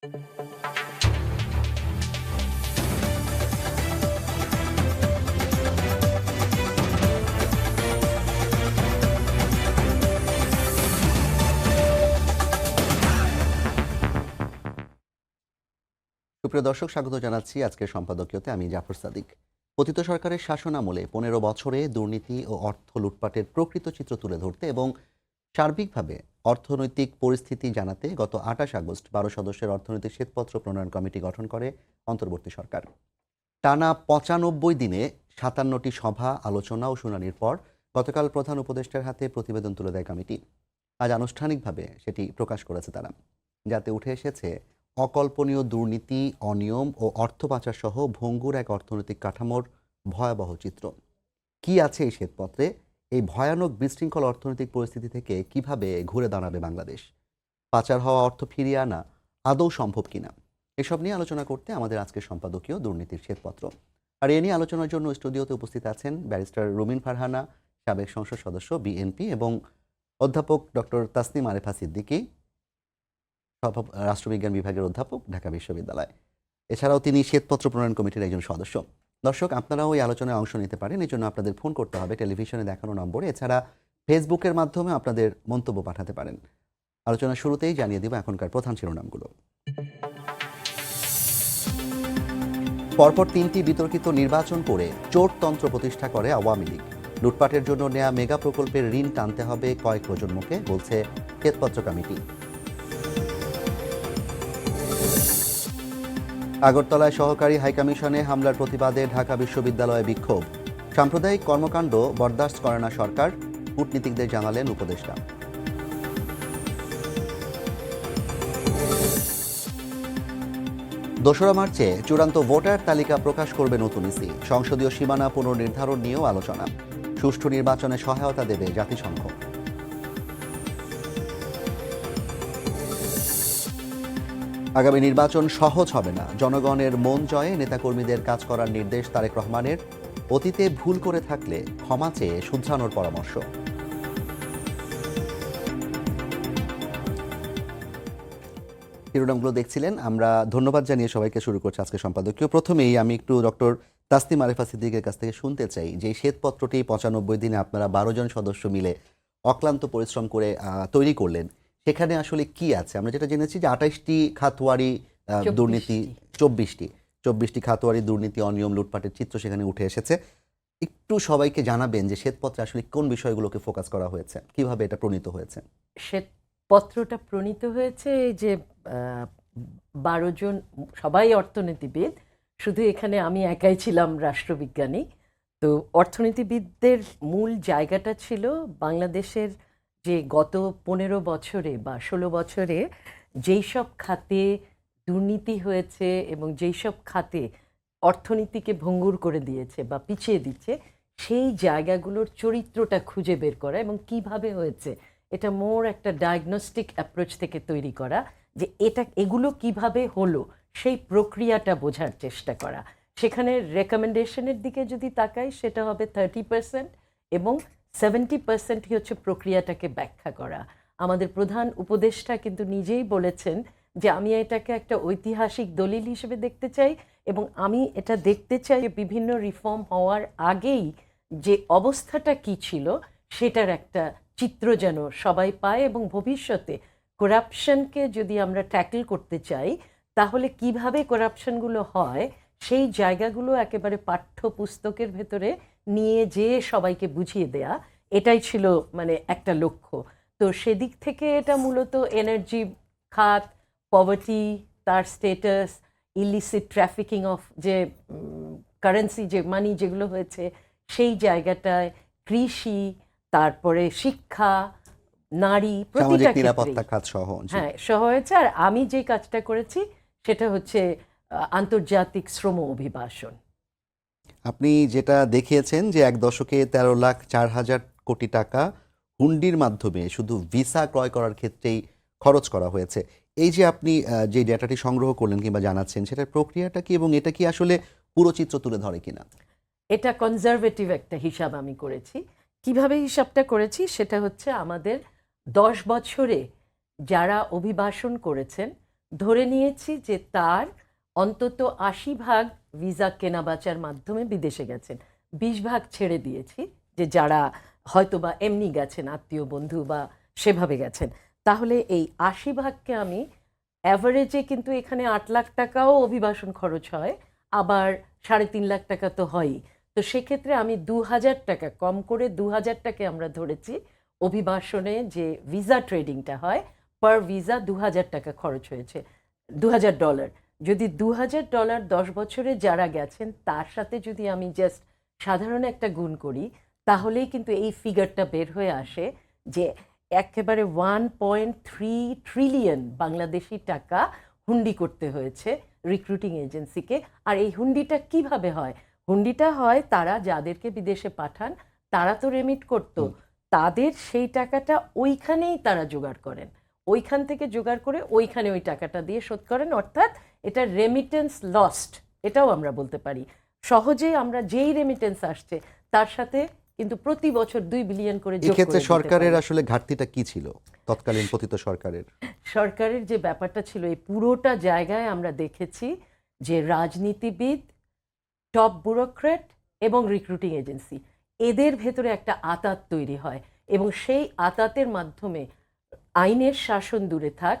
সুপ্রিয় দর্শক, স্বাগত জানাচ্ছি আজকের সম্পাদকীয়তে। আমি জাফর সাদিক। পতিত সরকারের শাসনামলে ১৫ বছরে দুর্নীতি ও অর্থ লুটপাটের প্রকৃত চিত্র তুলে ধরতে এবং সার্বিকভাবে অর্থনৈতিক পরিস্থিতি জানাতে গত ২৮ আগস্ট ১২ সদস্যের অর্থনৈতিক শ্বেতপত্র প্রণয়ন কমিটি গঠন করে অন্তর্বর্তী সরকার। টানা ৯৫ দিনে ৫৭টি সভা, আলোচনা ও শুনানির পর গতকাল প্রধান উপদেষ্টার হাতে প্রতিবেদন তুলে দেয় কমিটি। আজ আনুষ্ঠানিকভাবে সেটি প্রকাশ করেছে তারা, যাতে উঠে এসেছে অকল্পনীয় দুর্নীতি, অনিয়ম ও অর্থ পাচার সহ ভঙ্গুর এক অর্থনৈতিক কাঠামোর ভয়াবহ চিত্র। কি আছে এই শ্বেতপত্রে? এই ভয়ানক বিশৃঙ্খল অর্থনৈতিক পরিস্থিতি থেকে কিভাবে ঘুরে দাঁড়াবে বাংলাদেশ? পাচার হওয়া অর্থ ফিরিয়ে আনা আদৌ সম্ভব কিনা? এসব নিয়ে আলোচনা করতে আমাদের আজকের সম্পাদকীয় দুর্নীতির শ্বেতপত্র। আর এ নিয়ে আলোচনার জন্য স্টুডিওতে উপস্থিত আছেন ব্যারিস্টার রুমিন ফারহানা, সাবেক সংসদ সদস্য বিএনপি, এবং অধ্যাপক ডক্টর তাসনিম আরেফা সিদ্দিকী, রাষ্ট্রবিজ্ঞান বিভাগের অধ্যাপক, ঢাকা বিশ্ববিদ্যালয়। এছাড়াও তিনি শ্বেতপত্র প্রণয়ন কমিটির একজন সদস্য। দর্শক, আপনারাও এই আলোচনায় অংশ নিতে পারেন। এই জন্য আপনাদের ফোন করতে হবে টেলিভিশনে দেখানো নম্বরে। এছাড়া ফেসবুকের মাধ্যমে আপনাদের মন্তব্য পাঠাতে পারেন। আলোচনার শুরুতেই জানিয়ে দিব এখনকার প্রধান শিরোনামগুলো। পরপর 3টি বিতর্কিত নির্বাচন করে চোরতন্ত্র প্রতিষ্ঠা করে আওয়ামী লীগ। লুটপাটের জন্য নেয়া মেগা প্রকল্পের ঋণ টানতে হবে কয়েক প্রজন্মকে, বলছে শ্বেতপত্র কমিটি। আগরতলায় সহকারী হাইকমিশনে হামলার প্রতিবাদে ঢাকা বিশ্ববিদ্যালয়ে বিক্ষোভ। সাম্প্রদায়িক কর্মকাণ্ড বরদাস্ত করে না সরকার, কূটনীতিকদের জানালেন উপদেষ্টা। দোসরা মার্চে চূড়ান্ত ভোটার তালিকা প্রকাশ করবে নতুন ইসি। সংসদীয় সীমানা পুনর্নির্ধারণ নিয়েও আলোচনা। সুষ্ঠু নির্বাচনে সহায়তা দেবে জাতিসংঘ। আগামী নির্বাচন সহজ হবে না, জনগণের মন জয়ে নেতাকর্মীদের কাজ করার নির্দেশ তারেক রহমানের। অতীতে ভুল করে থাকলে ক্ষমা চেয়ে শুধরানোর পরামর্শ। শিরোনামগুলো দেখছিলেন। আমরা ধন্যবাদ জানিয়ে সবাইকে শুরু করছি আজকে সম্পাদকীয়। প্রথমেই আমি একটু ডক্টর তাসনিম আরেফা সিদ্দিকের কাছ থেকে শুনতে চাই যে এই শ্বেতপত্রটি ৯৫ দিনে আপনারা ১২ জন সদস্য মিলে অক্লান্ত পরিশ্রম করে তৈরি করলেন। সেখানে আসলে কি আছে? আমরা যেটা জেনেছি যে ২৮টি খাতওয়ারি দুর্নীতি, ২৪টি খাতওয়ারি দুর্নীতি, অনিয়ম, লুটপাটের চিত্র সেখানে উঠে এসেছে। একটু সবাইকে জানাবেন যে শ্বেতপত্রে আসলে কোন বিষয়গুলোকে ফোকাস করা হয়েছে, কিভাবে এটা প্রণীত হয়েছে? শ্বেতপত্রটা প্রণীত হয়েছে এই যে ১২ জন, সবাই অর্থনীতিবিদ, শুধু এখানে আমি একাই ছিলাম রাষ্ট্রবিজ্ঞানী। তো অর্থনীতিবিদদের মূল জায়গাটা ছিল বাংলাদেশের যে গত ১৫ বছরে বা ১৬ বছরে যেই সব খাতে দুর্নীতি হয়েছে এবং যেই সব খাতে অর্থনীতিকে ভঙ্গুর করে দিয়েছে বা পিছিয়ে দিচ্ছে, সেই জায়গাগুলোর চরিত্রটা খুঁজে বের করা এবং কিভাবে হয়েছে, এটা মোর একটা ডায়াগনস্টিক অ্যাপ্রোচ থেকে তৈরি করা, যে এগুলো কিভাবে হলো সেই প্রক্রিয়াটা বোঝার চেষ্টা করা। সেখানে রেকমেন্ডেশনের দিকে যদি তাকাই, সেটা হবে 30%, এবং 70%ই হচ্ছে প্রক্রিয়াটাকে ব্যাখ্যা করা। আমাদের প্রধান উপদেষ্টা কিন্তু নিজেই বলেছেন যে আমি এটাকে একটা ঐতিহাসিক দলিল হিসেবে দেখতে চাই, এবং আমি এটা দেখতে চাই বিভিন্ন রিফর্ম হওয়ার আগেই যে অবস্থাটা কি ছিল সেটার একটা চিত্র যেন সবাই পায়, এবং ভবিষ্যতে করাপশনকে যদি আমরা ট্যাকল করতে চাই তাহলে কিভাবে করাপশনগুলো হয় সেই জায়গাগুলো একেবারে পাঠ্যপুস্তকের ভেতরে নিয়ে যেয়ে সবাইকে বুঝিয়ে দেয়া, এটাই ছিল মানে একটা লক্ষ্য। তো সেদিক থেকে এটা মূলত এনার্জি খাত, পভার্টি, তার স্টেটাস, ইলিসিট ট্রাফিকিং অফ যে কারেন্সি, যে মানি যেগুলো হয়েছে সেই জায়গাটায়, কৃষি, তারপরে শিক্ষা, নারী, প্রতিটা নিরাপত্তা খাত সহ, হ্যাঁ, সহ হয়েছে। আর আমি যে কাজটা করেছি সেটা হচ্ছে আন্তর্জাতিক শ্রম অভিবাসন। আপনি যেটা দেখিয়েছেন যে এক দশকে ১৩,০৪,০০০ কোটি টাকা হুন্ডির মাধ্যমে শুধু ভিসা ক্রয় করার ক্ষেত্রেই খরচ করা হয়েছে। এই যে আপনি যে ডেটাটি সংগ্রহ করলেন কিংবা জানাচ্ছেন, সেটার প্রক্রিয়াটা কি এবং এটা কি আসলে পুরো চিত্র তুলে ধরে কিনা? এটা কনজারভেটিভ একটা হিসাব আমি করেছি। কিভাবে হিসাবটা করেছি সেটা হচ্ছে আমাদের 10 বছরে যারা অভিবাসন করেছেন ধরে নিয়েছি যে তার অন্তত ৮০% ভিসা কেনাবেচার মাধ্যমে বিদেশে গেছেন, ২০% ছেড়ে দিয়েছি যে যারা হয়তো বা এমনি গেছেন, আত্মীয় বন্ধু বা সেভাবে গেছেন। তাহলে এই ৮০%কে আমি অ্যাভারেজে, কিন্তু এখানে ৮ লাখ টাকাও অভিবাসন খরচ হয়, আবার ৩.৫ লাখ টাকা তো হয়ই। তো সেক্ষেত্রে আমি ২০০০ টাকা, কম করে ২০০০ টাকা আমরা ধরেছি অভিবাসনে যে ভিসা ট্রেডিংটা হয়, পার ভিসা ২০০০ টাকা খরচ হয়েছে, $২০০০। যদি $২০০০ 10 বছরে যারা গেছেন তার সাথে যদি আমি জাস্ট সাধারণ একটা গুণ করি, তাহলেই কিন্তু এই ফিগারটা বের হয়ে আসে যে একেবারে 1.3 ট্রিলিয়ন বাংলাদেশি টাকা হুন্ডি করতে হয়েছে রিক্রুটিং এজেন্সিকে। আর এই হুন্ডিটা কিভাবে হয়? হুন্ডিটা হয় তারা যাদেরকে বিদেশে পাঠান তারা তো রেমিট করতো, তাদের সেই টাকাটা ওইখানেই তারা জোগাড় করেন, ওইখান থেকে জোগাড় করে ওইখানে ওই টাকাটা দিয়ে শোধ করেন। অর্থাৎ এটা রেমিটেন্স লস্ট, এটাও আমরা বলতে পারি। সহজে আমরা যেই রেমিটেন্স আসছে তার সাথে কিন্তু প্রতি বছর 2 বিলিয়ন করে যোগ এক্ষেত্রে করে দিতে সরকারের পারি। আসলে ঘাটতিটা কি ছিল তৎকালীন পতিত সরকারের? সরকারের যে ব্যাপারটা ছিল, এই পুরোটা জায়গায় আমরা দেখেছি যে রাজনীতিবিদ, টপ ব্যুরোক্র্যাট এবং রিক্রুটিং এজেন্সি, এদের ভেতরে একটা আঁতাত তৈরি হয় এবং সেই আঁতাতের মাধ্যমে আইনের শাসন দূরে থাক,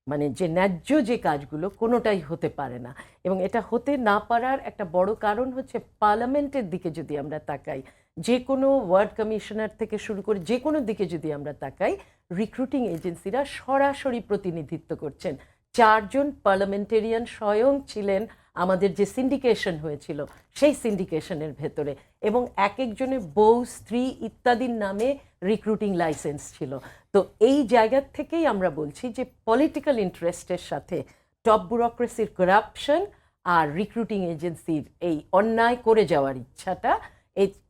মানে যে ন্যায্য যে কাজগুলো কোনোটাই হতে পারে না। এবং এটা হতে না পারার একটা বড় কারণ হচ্ছে পার্লামেন্টের দিকে যদি আমরা তাকাই, যে কোনো ওয়ার্ড কমিশনার থেকে শুরু করে যে কোনো দিকে যদি আমরা তাকাই, রিক্রুটিং এজেন্সিরা সরাসরি প্রতিনিধিত্ব করছেন। 4 জন পার্লামেন্টেরিয়ান স্বয়ং ছিলেন আমাদের যে সিন্ডিকেশন হয়েছিল সেই সিন্ডিকেশনের ভেতরে, এবং এক একজনের বউ, স্ত্রী ইত্যাদির নামে রিক্রুটিং লাইসেন্স ছিল। তো এই জায়গা থেকেই আমরা বলছি যে পলিটিক্যাল ইন্টারেস্টের সাথে টপ ব্যুরোক্রেসির করাপশন আর রিক্রুটিং এজেন্সির এই অন্যায় করে যাওয়ার ইচ্ছাটা,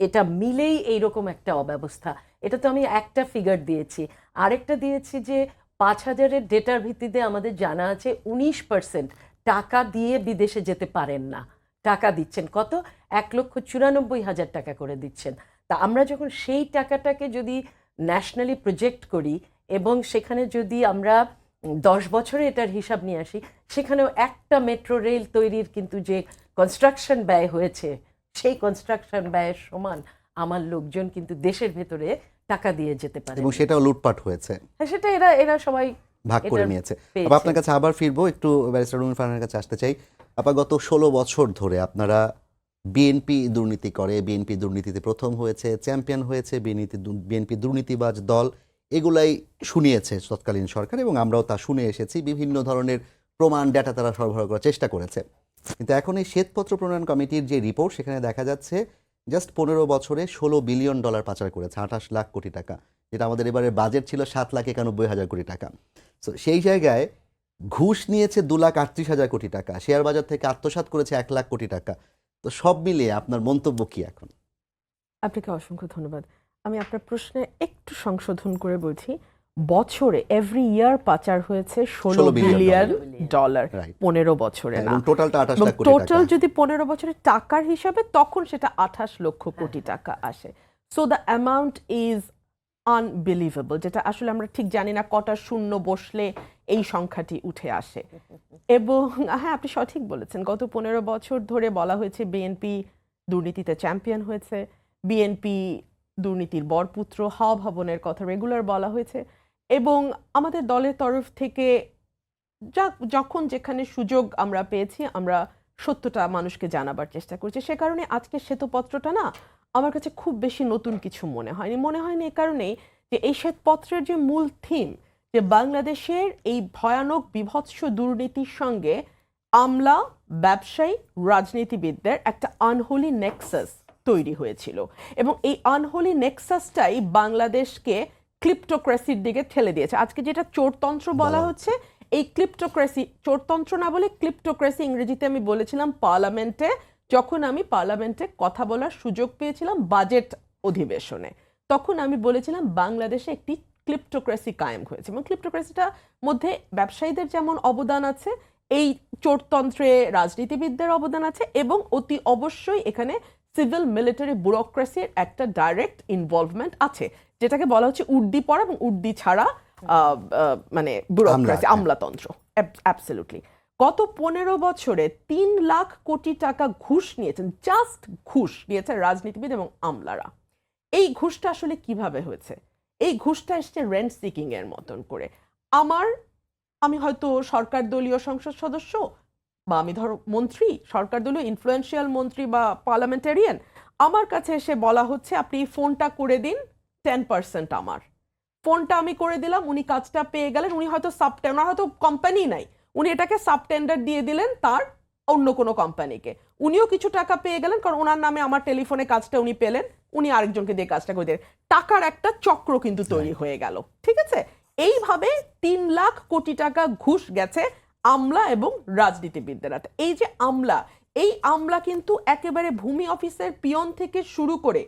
এটা মিলেই এইরকম একটা অব্যবস্থা। এটা তো আমি একটা ফিগার দিয়েছি, আরেকটা দিয়েছি যে ৫,০০০-এর ডেটার ভিত্তিতে আমাদের জানা আছে 19% টাকা দিয়ে বিদেশে যেতে পারেন না। টাকা দিচ্ছেন কত? ১,৯৪,০০০ টাকা করে দিচ্ছেন। তা আমরা যখন সেই টাকাটাকে যদি ন্যাশনালি প্রজেক্ট করি এবং সেখানে যদি আমরা 10 বছরে এটার হিসাব নিয়ে আসি, সেখানেও একটা মেট্রো রেল তৈরির কিন্তু যে কনস্ট্রাকশন ব্যয় হয়েছে, সেই কনস্ট্রাকশন ব্যয়ের সমান আমার লোকজন কিন্তু দেশের ভেতরে টাকা দিয়ে যেতে পারে। এবং সেটাও লুটপাট হয়েছে, সেটা এরা সবাই ভাগ করে এটা নিয়েছে। পেয়েছে। আবার আপনার কাছে আবার ফিরবো, একটু ব্যারিস্টার রুমি ফারহানের কাছে আসতে চাই। আপা, গত 16 বছর ধরে আপনারা বিএনপি দুর্নীতি করে, বিএনপি দুর্নীতিতে প্রথম হয়েছে, চ্যাম্পিয়ন হয়েছে, বিএনপি দুর্নীতিবাজ দল, এগুলাই শুনিয়েছে তৎকালীন সরকার এবং আমরাও তা শুনে এসেছি। বিভিন্ন ধরনের প্রমাণ, ডেটা তারা সরবরাহ করার চেষ্টা করেছে। কিন্তু এখন এই শ্বেতপত্র প্রণয়ন কমিটির যে রিপোর্ট, সেখানে দেখা যাচ্ছে জাস্ট 15 বছরে $16 বিলিয়ন পাচার করেছে, 28 লাখ কোটি টাকা, যেটা আমাদের এবারে বাজেট ছিল 7,91,000 কোটি টাকা। সো সেই জায়গায় ঘুষ নিয়েছে 2,38,000 কোটি টাকা, শেয়ার বাজার থেকে আত্মসাৎ করেছে 1 লাখ কোটি টাকা। তো সব মিলিয়ে আপনার মন্তব্য কি এখন? আপনাকে অসংখ্য ধন্যবাদ। আমি আপনার প্রশ্নে একটু সংশোধন করে বলছি। বছরে এভরি ইয়ার পাচার হয়েছে 16 বিলিয়ন ডলার, Right. 15 বছরে না। এবং টোটালটা 28 এবং লাখ কোটি টোটাল টাকা। যদি 15 বছরের টাকার হিসাবে, তখন সেটা 28 লক্ষ কোটি টাকা আসে। So the amount is unbelievable, যেটা আসলে আমরা ঠিক জানি না কটা শূন্য বসলে এই সংখ্যাটি উঠে আসে। এবং হ্যাঁ, আপনি সঠিক বলেছেন, গত 15 বছর ধরে বলা হয়েছে বিএনপি দুর্নীতিতে চ্যাম্পিয়ন হয়েছে, বিএনপি দুর্নীতির বরপুত্র, হাওয়া ভবনের কথা রেগুলার বলা হয়েছে। এবং আমাদের দলের তরফ থেকে যখন যেখানে সুযোগ আমরা পেয়েছি, আমরা সত্যটা মানুষকে জানাবার চেষ্টা করছি। সে কারণে আজকে শ্বেতপত্রটা না আমার কাছে খুব বেশি নতুন কিছু মনে হয়নি এই কারণেই যে এই শ্বেতপত্রের যে মূল থিম, যে বাংলাদেশের এই ভয়ানক বিভৎস দুর্নীতির সঙ্গে আমলা, ব্যবসায়ী, রাজনীতিবিদদের একটা আনহোলি নেক্সাস তৈরি হয়েছিল, এবং এই আনহোলি নেক্সাসটাই বাংলাদেশকে ক্লিপ্টোক্রেসির দিকে ঠেলে দিয়েছে। আজকে যেটা চোরতন্ত্র বলা হচ্ছে, এই ক্লিপ্টোক্রেসি, চোরতন্ত্র না বলে ক্লিপ্টোক্রেসি ইংরেজিতে আমি বলেছিলাম পার্লামেন্টে, যখন আমি পার্লামেন্টে কথা বলার সুযোগ পেয়েছিলাম বাজেট অধিবেশনে, তখন আমি বলেছিলাম বাংলাদেশে একটি ক্লিপ্টোক্রেসি কায়েম হয়েছে। এবং ক্লিপ্টোক্রেসিটার মধ্যে ব্যবসায়ীদের যেমন অবদান আছে, এই চোরতন্ত্রে রাজনীতিবিদদের অবদান আছে, এবং অতি অবশ্যই এখানে সিভিল মিলিটারি ব্যুরোক্রেসির একটা ডাইরেক্ট ইনভলভমেন্ট আছে, যেটাকে বলা হচ্ছে উর্দি পড়া এবং উর্দি ছাড়া মানে ব্যুরোক্রেসি, হ্যাঁ। আমলাতন্ত্র। অ্যাবসলিউটলি। গত 15 বছরে 3 লাখ কোটি টাকা ঘুষ নিয়েছেন, জাস্ট ঘুষ নিয়েছে রাজনীতিবিদ এবং আমলারা। এই ঘুষটা আসলে কিভাবে হয়েছে? এই ঘুষটা এসছে রেন্ট সিকিং এর মতন করে। আমি হয়তো সরকার দলীয় সংসদ সদস্য, বা আমি ধরো মন্ত্রী, সরকার দলীয় ইনফ্লুয়েন্সিয়াল মন্ত্রী বা পার্লামেন্টারিয়ান, আমার কাছে এসে বলা হচ্ছে আপনি এই ফোনটা করে দিন, 10% আমার। ফোনটা আমি করে দিলাম, উনি কাজটা পেয়ে গেলেন, উনি হয়তো ওনার হয়তো কোম্পানি নাই, উনি এটাকে সাবটেন্ডার দিয়ে দিলেন তার অন্য কোনো কোম্পানিকে, উনিও কিছু টাকা পেয়ে গেলেন, কারণ ওনার নামে আমার টেলিফোনে কাজটা উনি পেলেন, উনি আরেকজনকে দিয়ে কাজটা করে দিলেন। টাকার একটা চক্র কিন্তু তৈরি হয়ে গেল। ঠিক আছে, এইভাবে 3 লাখ কোটি টাকা ঘুষ গেছে আমলা এবং রাজনীতিবিদদের হাতে। এই যে আমলা কিন্তু একেবারে ভূমি অফিসের পিয়ন থেকে শুরু করে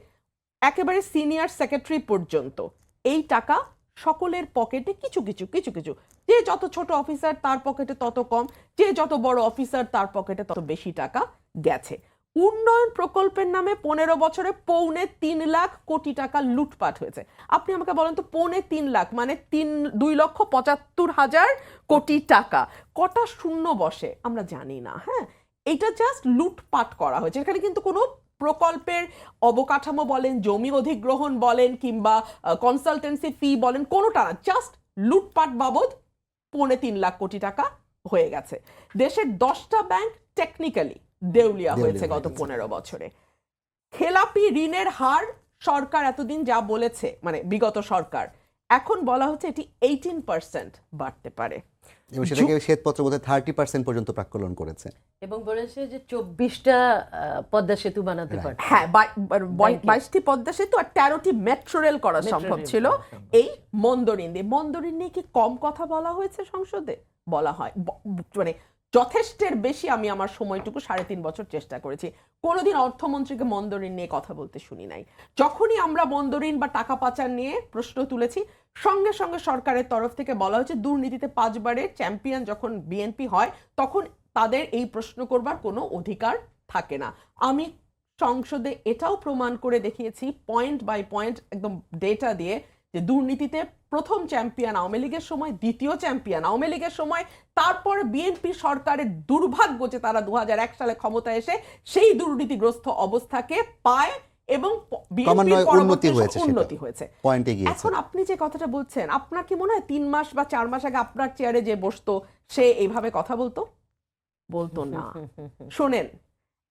একেবারে সিনিয়র সেক্রেটারি পর্যন্ত এই টাকা সকলের পকেটে কিছু কিছু কিছু কিছু, যে যত ছোট অফিসার তার পকেটে তত কম, যে যত বড় অফিসার তার পকেটে তত বেশি টাকা গেছে। উন্নয়ন প্রকল্পের নামে 15 বছরে 2.25 কোটি টাকা লুটপাট হয়েছে। আপনি আমাকে বলেন তো, 2.25 মানে 2,75,000 কোটি টাকা কটা শূন্য বসে আমরা জানি না। হ্যাঁ, এটা জাস্ট লুটপাট করা হয়েছে। এখানে কিন্তু কোনো প্রকল্পের অবকাঠামো বলেন, জমি অধিগ্রহণ বলেন, কিংবা কনসালটেন্সি ফি বলেন, কোনোটা না, জাস্ট লুটপাট বাবদ 3.25 লাখ কোটি টাকা হয়ে গেছে। দেশের 10টা ব্যাংক টেকনিক্যালি দেউলিয়া হয়েছে গত 15 বছরে। খেলাপি ঋণের হার সরকার এতদিন যা বলেছে, মানে বিগত সরকার, এখন বলা হচ্ছে এটি 18% বাড়তে পারে। এবং সেটাকে শ্বেতপত্র বোধহয় 30% পর্যন্ত প্রাক্কলন করেছে। এবং বলেছে যে 24টা পদ্মা সেতু বানাতে পারে। হ্যাঁ, 22টি পদ্মা সেতু আর 13টি মেট্রো রেল করা সম্ভব ছিল এই মন্দরিন দিয়ে। মন্দরিন নিয়ে কি কম কথা বলা হয়েছে সংসদে? বলা হয়, মানে যথেষ্টের বেশি। আমি আমার সময়টুকু 3.5 বছর চেষ্টা করেছি, কোনোদিন অর্থমন্ত্রীকে মন্দরিন নিয়ে কথা বলতে শুনি নাই। যখনই আমরা মন্দরিন বা টাকা পাচার নিয়ে প্রশ্ন তুলেছি, সঙ্গে সঙ্গে সরকারের তরফ থেকে বলা হয়েছে দুর্নীতিতে 5 বারের চ্যাম্পিয়ন যখন বিএনপি হয় তখন তাদের এই প্রশ্ন করবার কোনো অধিকার থাকে না। আমি সংসদে এটাও প্রমাণ করে দেখিয়েছি পয়েন্ট বাই পয়েন্ট, একদম ডেটা দিয়ে, যে দুর্নীতিতে প্রথম চ্যাম্পিয়ন আওয়ামী লীগের সময়, দ্বিতীয় চ্যাম্পিয়ন আওয়ামী লীগের সময়, তারপরে বিএনপি সরকারের দুর্ভাগ্য যে তারা 2001 সালে ক্ষমতায় এসে সেই দুর্নীতিগ্রস্ত অবস্থাকে পায় এবং উন্নতি হয়েছে। এখন আপনি যে কথাটা বলছেন, আপনার কি মনে হয় 3 মাস বা 4 মাস আগে আপনার চেয়ারে যে বসতো সে এইভাবে কথা বলতো না? শোনেন,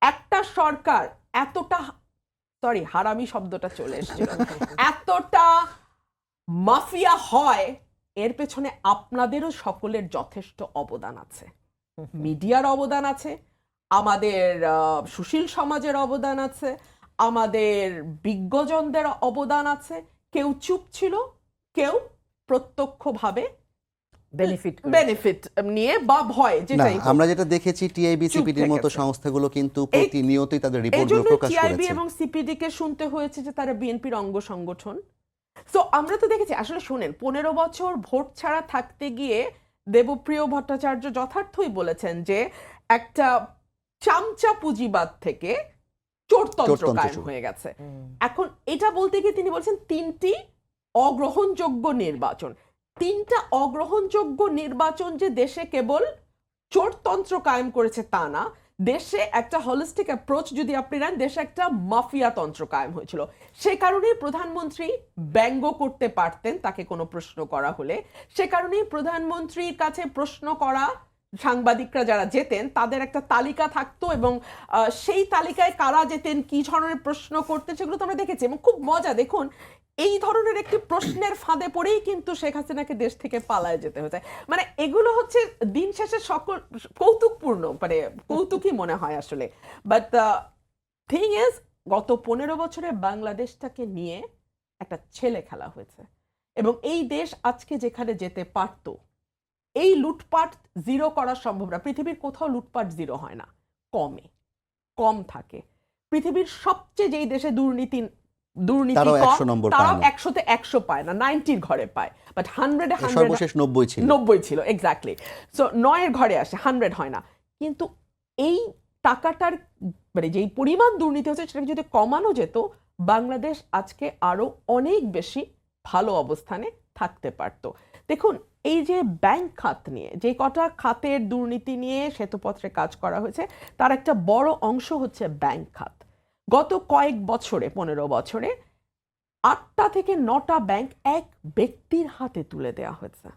একটা সরকার এতটা, সরি হারামি শব্দটা চলে এসেছিল, এতটা মাফিয়া হয়, এর পেছনে আপনাদেরও সকলের যথেষ্ট অবদান আছে। মিডিয়ার অবদান আছে, আমাদের সুশীল সমাজের অবদান আছে, আমাদের বিজ্ঞজনদের অবদান আছে। কেউ চুপ ছিল, কেউ প্রত্যক্ষভাবে বেনিফিট নিয়ে বা ভয়, যেটাই আমরা যেটা দেখেছি টিআইবি সিপিডির মতো সংস্থাগুলো কিন্তু প্রতিনিয়তই তাদের রিপোর্টগুলো প্রকাশ করেছে। টিআইবি এবং সিপিডি কে শুনতে হয়েছে যে তারা বিএনপির অঙ্গ সংগঠন। সো আমরা তো দেখেছি, আসলে শুনেন, 15 বছর ভোট ছাড়া থাকতে গিয়ে দেবপ্রিয় ভট্টাচার্য যথার্থই বলেছেন যে একটা চামচা পুঁজিবাদ থেকে চোরতন্ত্র কায়েম হয়ে গেছে। এখন এটা বলতে গিয়ে তিনি বলছেন 3টি অগ্রহণযোগ্য নির্বাচন। 3টা অগ্রহণযোগ্য নির্বাচন যে দেশে কেবল চোরতন্ত্র কায়েম করেছে তা না, দেশে একটা হলিস্টিক অ্যাপ্রোচ যদি আপনি নেন, দেশে একটা মাফিয়া তন্ত্র কায়েম হয়েছিল। সে কারণেই প্রধানমন্ত্রী ব্যঙ্গ করতে পারতেন তাকে কোনো প্রশ্ন করা হলে, সে কারণেই প্রধানমন্ত্রীর কাছে প্রশ্ন করা সাংবাদিকরা যারা যেতেন তাদের একটা তালিকা থাকতো, এবং সেই তালিকায় কারা যেতেন, কি ধরনের প্রশ্ন করতেন, সেগুলো তো আমরা দেখেছি। এবং খুব মজা, দেখুন এই ধরনের একটি প্রশ্নের ফাঁদে পড়েই কিন্তু শেখ হাসিনাকে দেশ থেকে পালায় যেতে হয়েছে। মানে এগুলো হচ্ছে দিন শেষে সকল কৌতুকপূর্ণ, মানে কৌতুকই মনে হয় আসলে। বাট থিং ইজ, গত 15 বছরে বাংলাদেশটাকে নিয়ে একটা ছেলে খেলা হয়েছে, এবং এই দেশ আজকে যেখানে যেতে পারত, এই লুটপাট জিরো করা সম্ভব না। পৃথিবীর কোথাও লুটপাট জিরো হয় না, কম থাকে। পৃথিবীর সবচেয়ে যেই দেশে দুর্নীতি তারাও কম, 100 নম্বর তারাও পায় না। 100-তে 100 পায় না, 90-র ঘরে পায়। বাট 100-এ সর্বশেষ 90 ছিল, এক্স্যাক্টলি। সো 9-এর ঘরে আসে, 100 হয় না। কিন্তু এই টাকাটার, মানে যেই পরিমাণ দুর্নীতি হচ্ছে, সেটাকে যদি কমানো যেত, বাংলাদেশ আজকে আরো অনেক বেশি ভালো অবস্থানে থাকতে পারত। দেখুন, এই যে ব্যাংক খাত নিয়ে যে কটা খাতের দুর্নীতি নিয়ে শ্বেতপত্রে কাজ করা হয়েছে, তার একটা বড় অংশ হচ্ছে ব্যাংক খাত। গত কয়েক বছরে, 15 বছরে 8টা থেকে 9টা ব্যাংক এক ব্যক্তির হাতে তুলে দেওয়া হয়েছে।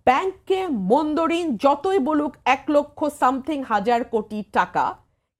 ব্যাংককে মন্দরিন যতই বলুক 1 লক্ষ সামথিং হাজার কোটি টাকা,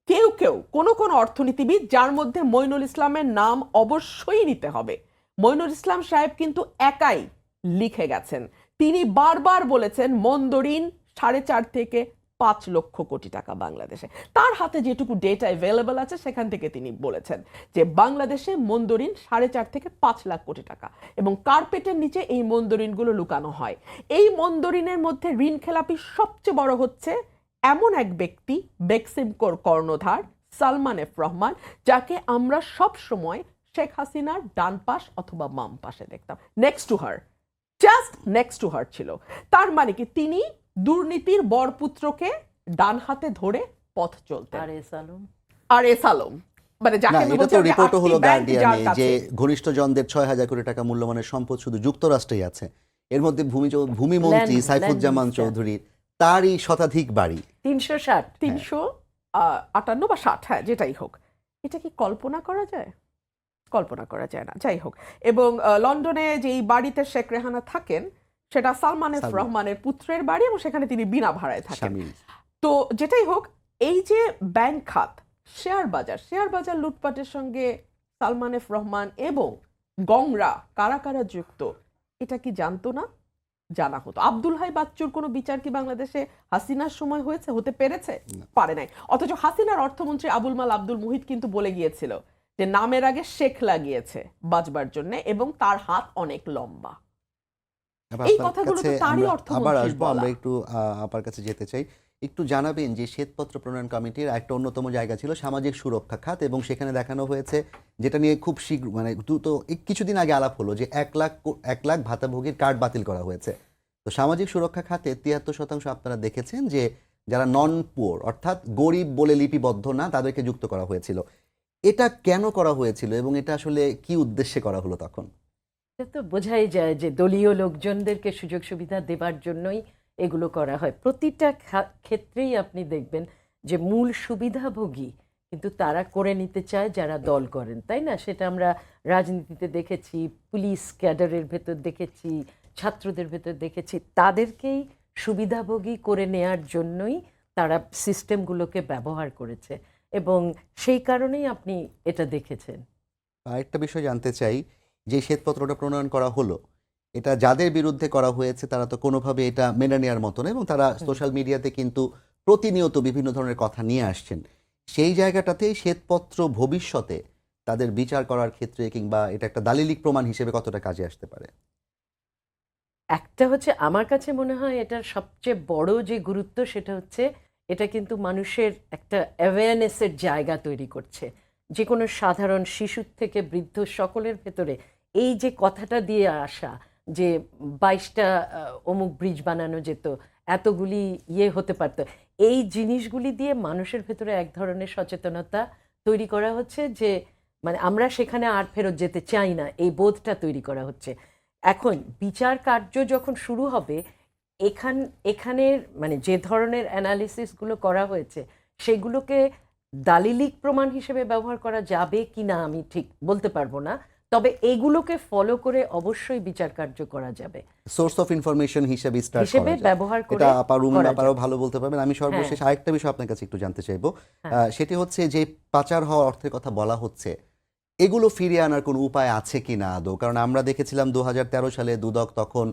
কেউ কেউ কোন অর্থনীতিবিদ, যার মধ্যে মইনুল ইসলামের নাম অবশ্যই নিতে হবে, মইনুল ইসলাম সাহেব কিন্তু একাই লিখে গেছেন। তিনি বারবার বলেছেন মন্দরিন 4.5 থেকে 5 লক্ষ কোটি টাকা বাংলাদেশে। তার হাতে যেটুকু ডেটা অ্যাভেলেবল আছে সেখান থেকে তিনি বলেছেন যে বাংলাদেশে মন্দরিন 4.5 থেকে 5 লাখ কোটি টাকা, এবং কার্পেটের নিচে এই মন্দরিনগুলো লুকানো হয়। এই মন্দরিনের মধ্যে ঋণ খেলাপি সবচেয়ে বড় হচ্ছে এমন এক ব্যক্তি, বেক্সিমকোর কর্ণধার সালমান এফ রহমান, যাকে আমরা সব সময় শেখ হাসিনার ডান পাশ অথবা বাম পাশে দেখতাম। Next to her, just next to her ছিল। তার মানে কি তিনি দুর্নীতির বরপুত্রকে ডান হাতে ধরে পথ চলতেন। আর এস আলম, মানে না, যাকে আমি এটা বলছি তো যে রিপোর্টও হলো 8টি ব্যাংক যার গার্ডিয়ানে কাছে- যে ঘনিষ্ঠজনদের 6,000 কোটি টাকা মূল্যমানের সম্পদ শুধু যুক্তরাষ্ট্রেই আছে। এর মধ্যে ভূমিমন্ত্রী Land সাইফুজ্জামান minister। চৌধুরীর তারই শতাধিক বাড়ি। 360। 358 বা 60, হ্যাঁ যেটাই হোক। এটা কি কল্পনা করা যায়? কল্পনা করা যায় না। যাই হোক, এবং লন্ডনে যেই বাড়িতে শেখ রেহানা থাকেন সেটা সালমান এফ সালমান। রহমানের পুত্রের বাড়ি, এবং সেখানে তিনি বিনা ভাড়ায় থাকেন। শামিল। তো যেটাই হোক, এই যে ব্যাংক খাত, শেয়ার বাজার লুটপাটের সঙ্গে সালমান এফ রহমান এবং গংরা কারা কারা যুক্ত, এটা কি জানতো না? জানা হতো। আব্দুল হাই বাচ্চুর কোনো বিচার কি বাংলাদেশে হাসিনার সময় হয়েছে, হতে পেরেছে? পারে নাই। অথচ হাসিনার অর্থমন্ত্রী আবুল মাল আব্দুল মুহিত কিন্তু বলে গিয়েছিল যে নামের আগে শেখ লাগিয়েছে বাঁচবার জন্য, এবং তার হাত অনেক লম্বা। আবার এই আপনার কথাগুলো তো কাছে তারই আবার অর্থমন্ত্রীর আসবো, বলা। আমরা একটু আপার কাছে যেতে চাই। একটু জানাবেন যে শ্বেতপত্র প্রণয়ন কমিটির একটা অন্যতম জায়গা ছিল সামাজিক সুরক্ষা খাত, এবং সেখানে দেখানো হয়েছে, যেটা নিয়ে খুব শীঘ্র মানে দ্রুত কিছুদিন আগে আলাপ হলো, যে 1 লাখ ভাতাভোগীর কার্ড বাতিল করা হয়েছে। তো সামাজিক সুরক্ষা খাতে 73% আপনারা দেখেছেন যে যারা নন পুয়ার, অর্থাৎ গরিব বলে লিপিবদ্ধ না, তাদেরকে যুক্ত করা হয়েছিল। এটা কেন করা হয়েছিল এবং এটা আসলে কি উদ্দেশ্যে করা হলো তখন? এটা তো বোঝাই যায় যে দলীয় লোকজনদেরকে সুযোগ সুবিধা দেবার জন্যই এগুলো করা হয়। প্রতিটা ক্ষেত্রেই আপনি দেখবেন যে মূল সুবিধাভোগী কিন্তু তারা করে নিতে চায় যারা দল করেন, তাই না? সেটা আমরা রাজনীতিতে দেখেছি, পুলিশ ক্যাডারের ভেতর দেখেছি, ছাত্রদের ভেতর দেখেছি। তাদেরকেই সুবিধাভোগী করে নেয়ার জন্যই তারা সিস্টেমগুলোকে ব্যবহার করেছে, এবং সেই কারণেই আপনি এটা দেখেছেন। আরেকটা বিষয় জানতে চাই, যে শ্বেতপত্রটা প্রণয়ন করা হলো, এটা যাদের বিরুদ্ধে করা হয়েছে তারা তো কোনোভাবে এটা মেনে নেওয়ার মতো না, এবং তারা সোশ্যাল মিডিয়াতে কিন্তু প্রতিনিয়ত বিভিন্ন ধরনের কথা নিয়ে আসছেন। সেই জায়গাটাতেই শ্বেতপত্র ভবিষ্যতে তাদের বিচার করার ক্ষেত্রে কিংবা এটা একটা দালিলিক প্রমাণ হিসেবে কতটা কাজে আসতে পারে? একটা হচ্ছে আমার কাছে মনে হয় এটার সবচেয়ে বড় যে গুরুত্ব সেটা হচ্ছে এটা কিন্তু মানুষের একটা অ্যাওয়ারনেসের জায়গা তৈরি করছে। যে কোনো সাধারণ শিশুর থেকে বৃদ্ধ সকলের ভেতরে এই যে কথাটা দিয়ে আসা যে 22টা অমুক ব্রিজ বানানো যেত, এতগুলি হতে পারতো, এই জিনিসগুলি দিয়ে মানুষের ভেতরে এক ধরনের সচেতনতা তৈরি করা হচ্ছে যে মানে আমরা সেখানে আর ফেরত যেতে চাই না, এই বোধটা তৈরি করা হচ্ছে। এখন বিচার কার্য যখন শুরু হবে, এখানের মানে যে ধরনের অ্যানালিসিসগুলো করা হয়েছে সেগুলোকে দালিলিক প্রমাণ হিসেবে ব্যবহার করা যাবে কি না আমি ঠিক বলতে পারবো না, তবে এগুলোকে ফলো করে অবশ্যই বিচার কার্য করা যাবে, সোর্স অফ ইনফরমেশন হিসেবে স্টার্ট করা হিসেবে যায়। ব্যবহার করে এটা রুমিন করা আপারও যাবে। ভালো বলতে পারবেন। আমি সর্বশেষ আরেকটা বিষয় আপনার কাছে একটু জানতে চাইবো, হ্যাঁ। সেটি হচ্ছে যে পাচার হওয়া অর্থের কথা বলা হচ্ছে, এগুলো ফিরিয়ে আনার কোনো উপায় আছে কি না আদৌ? কারণ আমরা দেখেছিলাম 2013 সালে দুদক তখন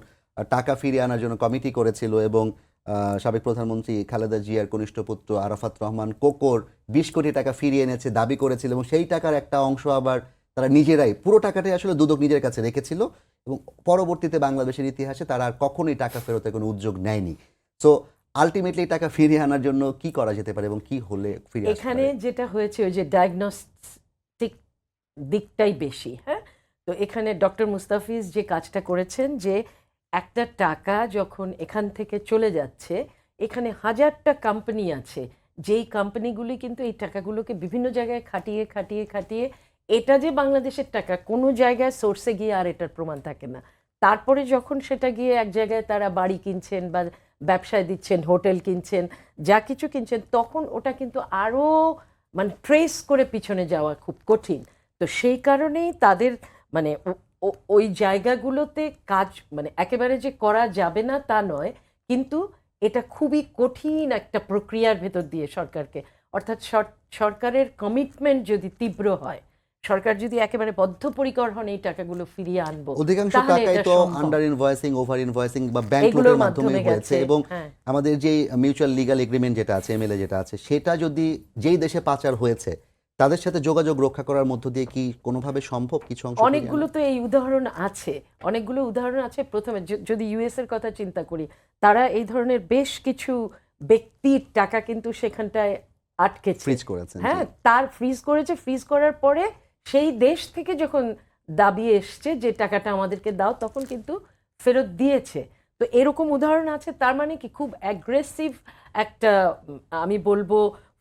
টাকা ফিরিয়ে আনার জন্য কমিটি করেছিল, এবং সাবেক প্রধানমন্ত্রী খালেদা জিয়ার কনিষ্ঠ পুত্র আরাফাত রহমান কোকর 20 কোটি টাকা ফিরিয়ে এনেছে দাবি করেছিল, এবং সেই টাকার একটা অংশ আবার তারা নিজেরাই, পুরো টাকাটাই আসলে দুদক নিজের কাছে রেখেছিল, এবং পরবর্তীতে বাংলাদেশের ইতিহাসে তারা আর কখনোই টাকা ফেরতের কোনো উদ্যোগ নেয়নি। সো আলটিমেটলি টাকা ফিরিয়ে আনার জন্য কি করা যেতে পারে এবং কি হলে ফিরে আসতে এখানে পারে? যেটা হয়েছে ওই যে ডায়াগনস্টিক দিকটাই বেশি। হ্যাঁ, তো এখানে ডক্টর মুস্তাফিজ যে কাজটা করেছেন যে একটা টাকা যখন এখান থেকে চলে যাচ্ছে, এখানে হাজারটা কোম্পানি আছে, যেই কোম্পানিগুলি কিন্তু এই টাকাগুলোকে বিভিন্ন জায়গায় খাটিয়ে খাটিয়ে খাটিয়ে, এটা যে বাংলাদেশের টাকা কোনো জায়গায় সোর্সে গিয়ে আর এটার প্রমাণ থাকে না, তারপরে যখন সেটা গিয়ে এক জায়গায় তারা বাড়ি কিনছেন বা ব্যবসায় দিচ্ছেন, হোটেল কিনছেন, যা কিছু কিনছেন, তখন ওটা কিন্তু আরো মানে ট্রেস করে পিছনে যাওয়া খুব কঠিন। তো সেই কারণেই তাদের মানে ওই জায়গাগুলোতে কাজ মানে একেবারে যে করা যাবে না তা নয়, কিন্তু এটা খুবই কঠিন একটা প্রক্রিয়ার ভেতর দিয়ে সরকারকে, অর্থাৎ সরকারের কমিটমেন্ট যদি তীব্র হয়, সরকার যদি একেবারে বদ্ধপরিকর হন এই টাকাগুলো ফিরিয়ে আনবো, অধিকাংশ তাহলে টাকাই এটা তো সম্ভব। আন্ডার ইনভয়েসিং, ওভার ইনভয়েসিং বা ব্যাংক এগুলোর লোনের মাধ্যমে মাধ্যমে হয়েছে। গেছে, এবং হ্যাঁ। আমাদের যে মিউচুয়াল লিগ্যাল এগ্রিমেন্ট যেটা আছে, এমএলএ যেটা আছে, সেটা যদি যেই দেশে পাচার হয়েছে তাদের সাথে যোগাযোগ রক্ষা করার মধ্য দিয়ে কি কোনোভাবে সম্ভব কিছু অংশ ফিরিয়ে আনা? অনেকগুলো তো এই উদাহরণ আছে, অনেকগুলো উদাহরণ আছে। প্রথমে যদি ইউএস এর কথা চিন্তা করি, তারা এই ধরনের বেশ কিছু ব্যক্তির টাকা কিন্তু সেখানটায় আটকেছে, ফ্রিজ করেছেন, জি। হ্যাঁ, তার ফ্রিজ করেছে। ফ্রিজ করার পরে সেই দেশ থেকে যখন দাবি এসছে যে টাকাটা আমাদেরকে দাও, তখন কিন্তু ফেরত দিয়েছে। তো এরকম উদাহরণ আছে। তার মানে কি খুব অ্যাগ্রেসিভ একটা আমি বলবো